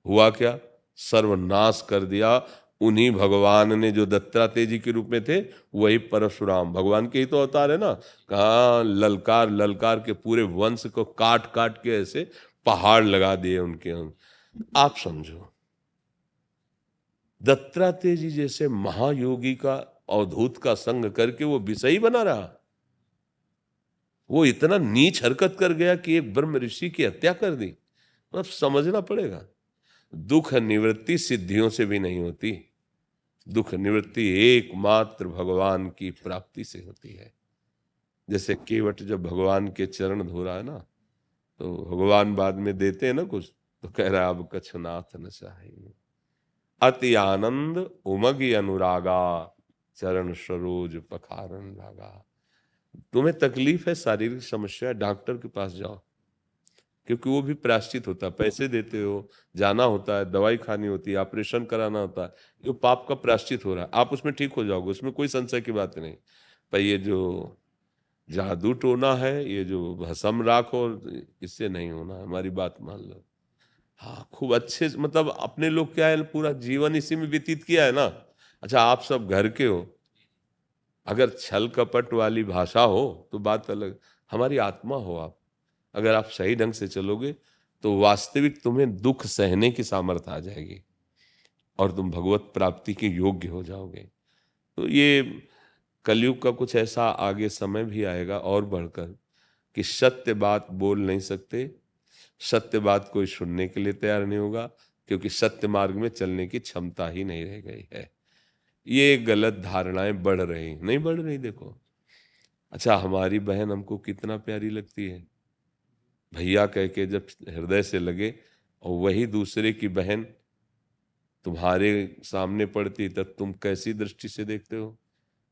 हुआ क्या, सर्वनाश कर दिया। उन्हीं भगवान ने, जो दत्तात्रेय जी के रूप में थे, वही परशुराम भगवान के ही तो अवतार है ना। कहाँ ललकार ललकार के पूरे वंश को काट काट के ऐसे पहाड़ लगा दिए उनके। आप समझो, दत्तात्रेय जी जैसे महायोगी का अवधूत का संग करके वो विषयी बना रहा। वो इतना नीच हरकत कर गया कि एक ब्रह्म ऋषि की हत्या कर दी। अब समझना पड़ेगा, दुख निवृत्ति सिद्धियों से भी नहीं होती। दुख निवृत्ति एकमात्र भगवान की प्राप्ति से होती है। जैसे केवट जब भगवान के चरण धो रहा है ना, तो भगवान बाद में देते हैं ना कुछ, तो कह रहा अब कछुनाथ न चाहिए। अति आनंद उमगी अनुरागा, चरण सरोज पखारन लागा। तुम्हें तकलीफ है, शारीरिक समस्या है, डॉक्टर के पास जाओ, क्योंकि वो भी प्रायश्चित होता है। पैसे देते हो, जाना होता है, दवाई खानी होती है, ऑपरेशन कराना होता है, ये पाप का प्रायश्चित हो रहा है, आप उसमें ठीक हो जाओगे, उसमें कोई संशय की बात नहीं। पर ये जो जादू टोना है, ये जो भस्म राख, और इससे नहीं होना, हमारी बात मान लो। हाँ, खूब अच्छे, मतलब अपने लोग क्या है, पूरा जीवन इसी में व्यतीत किया है ना। अच्छा, आप सब घर के हो, अगर छल कपट वाली भाषा हो तो बात अलग, हमारी आत्मा हो आप, अगर आप सही ढंग से चलोगे तो वास्तविक तुम्हें दुख सहने की सामर्थ्य आ जाएगी और तुम भगवत प्राप्ति के योग्य हो जाओगे। तो ये कलयुग का कुछ ऐसा आगे समय भी आएगा और बढ़कर कि सत्य बात बोल नहीं सकते, सत्य बात कोई सुनने के लिए तैयार नहीं होगा, क्योंकि सत्य मार्ग में चलने की क्षमता ही नहीं रह गई है। ये गलत धारणाएं बढ़ रही, नहीं बढ़ रही, देखो। अच्छा, हमारी बहन हमको कितना प्यारी लगती है, भैया कह के जब हृदय से लगे, और वही दूसरे की बहन तुम्हारे सामने पड़ती, तब तुम कैसी दृष्टि से देखते हो,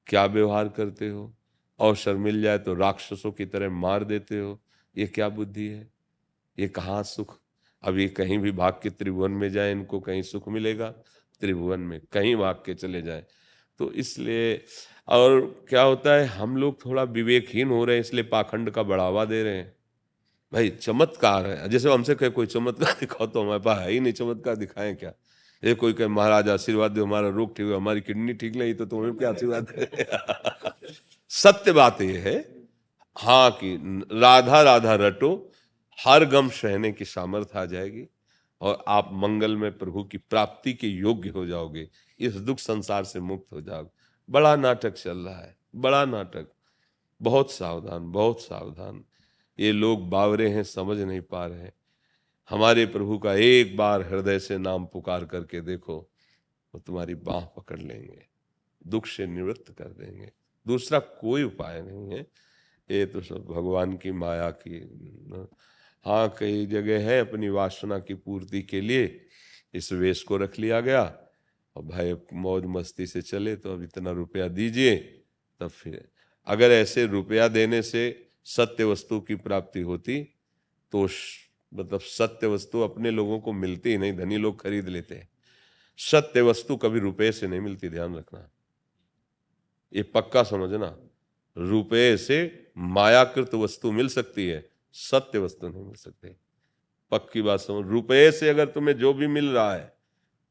क्या व्यवहार करते हो। अवसर मिल जाए तो राक्षसों की तरह मार देते हो। ये क्या बुद्धि है, ये कहाँ सुख। अब ये कहीं भी भाग के त्रिभुवन में जाए, इनको कहीं सुख मिलेगा, त्रिभुवन में कहीं भाग के चले जाए। तो इसलिए, और क्या होता है, हम लोग थोड़ा विवेकहीन हो रहे हैं, इसलिए पाखंड का बढ़ावा दे रहे हैं। भाई चमत्कार है, जैसे हमसे कहे कोई चमत्कार दिखाओ, तो हमारे पास है ही नहीं, चमत्कार दिखाएं क्या। ये कोई कहे महाराज आशीर्वाद दो, हमारा रोग ठीक हो, हमारी किडनी ठीक नहीं, तो तुम्हें क्या आशीर्वाद दे। सत्य बात ये है, हाँ, कि राधा राधा रटो, हर गम सहने की सामर्थ्य आ जाएगी और आप मंगल में प्रभु की प्राप्ति के योग्य हो जाओगे, इस दुख संसार से मुक्त हो जाओगे। बड़ा नाटक चल रहा है, बड़ा नाटक, बहुत सावधान, बहुत सावधान। ये लोग बावरे हैं, समझ नहीं पा रहे हैं। हमारे प्रभु का एक बार हृदय से नाम पुकार करके देखो, वो तुम्हारी बाह पकड़ लेंगे, दुख से निवृत्त कर देंगे। दूसरा कोई उपाय नहीं है, ये तो सब भगवान की माया की। हाँ, कई जगह है अपनी वासना की पूर्ति के लिए इस वेश को रख लिया गया, और भाई मौज मस्ती से चले, तो अब इतना रुपया दीजिए, तब फिर अगर ऐसे रुपया देने से सत्य वस्तु की प्राप्ति होती तो मतलब सत्य वस्तु अपने लोगों को मिलती ही नहीं, धनी लोग खरीद लेते हैं। सत्य वस्तु कभी रुपए से नहीं मिलती, ध्यान रखना, ये पक्का समझना। रुपए से मायाकृत वस्तु मिल सकती है, सत्य वस्तु नहीं मिल सकती, पक्की बात समझ। रुपए से अगर तुम्हें जो भी मिल रहा है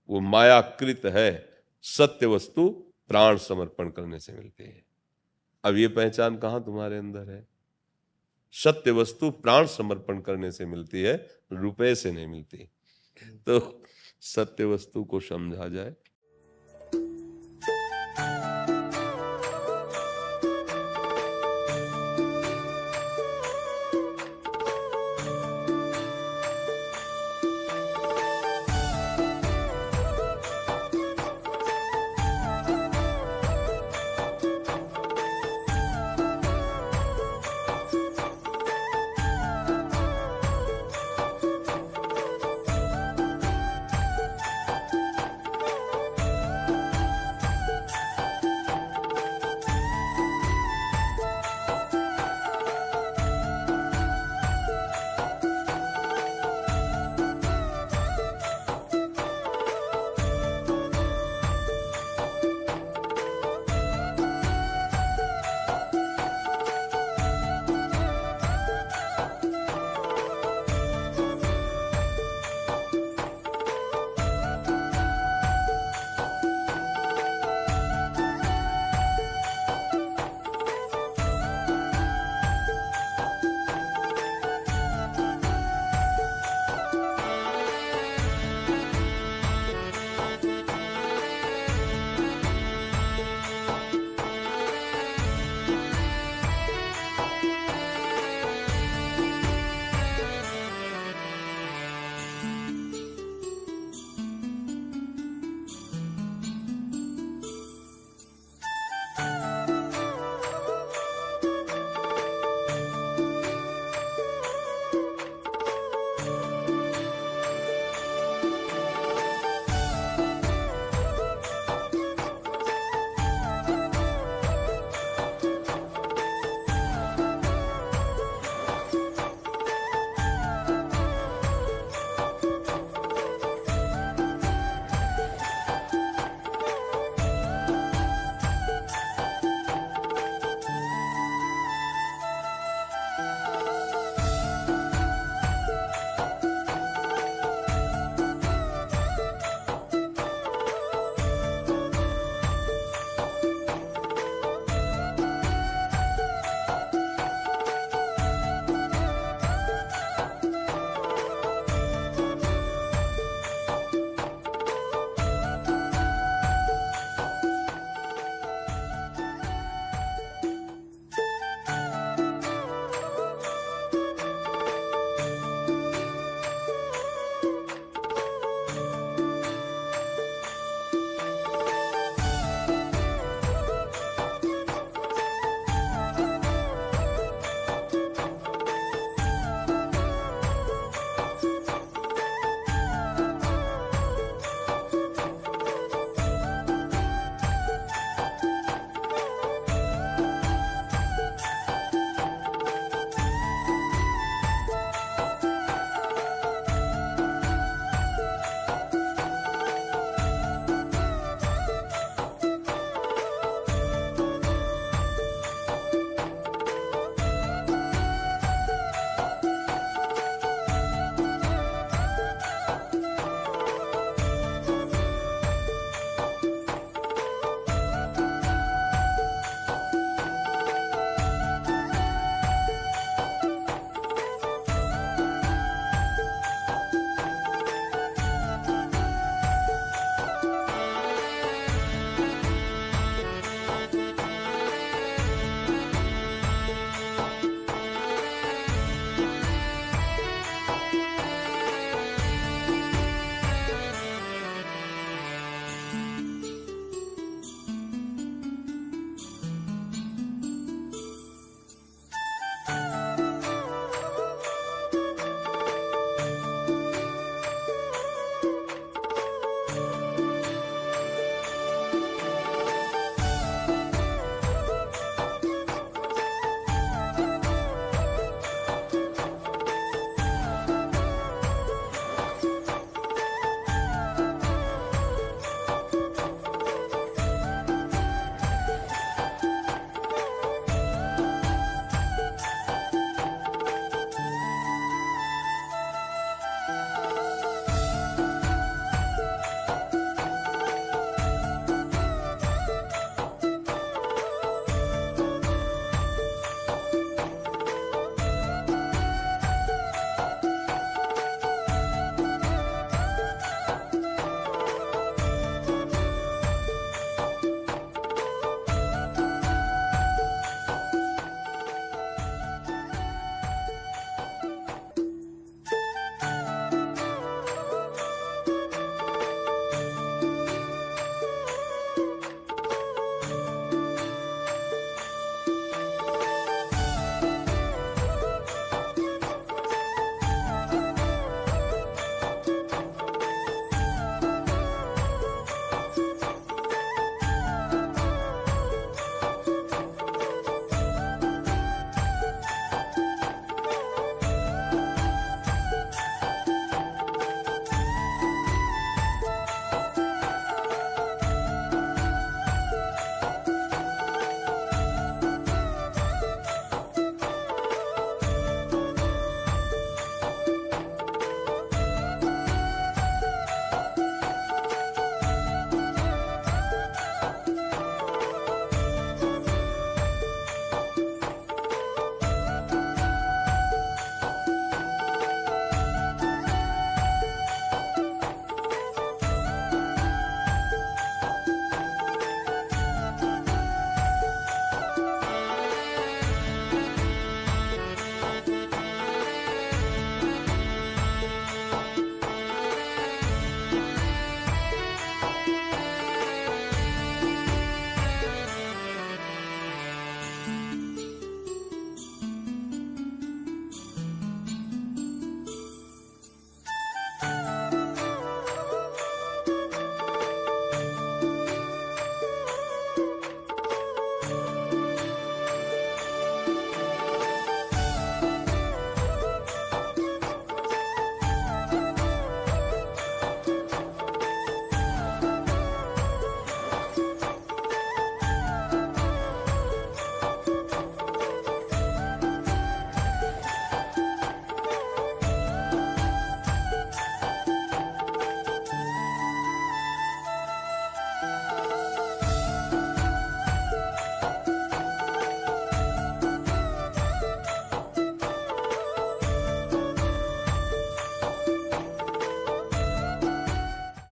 वो मायाकृत है, सत्य वस्तु प्राण समर्पण करने से मिलती है। अब ये पहचान कहाँ तुम्हारे अंदर है? सत्य वस्तु प्राण समर्पण करने से मिलती है, रुपए से नहीं मिलती। तो सत्य वस्तु को समझा जाए।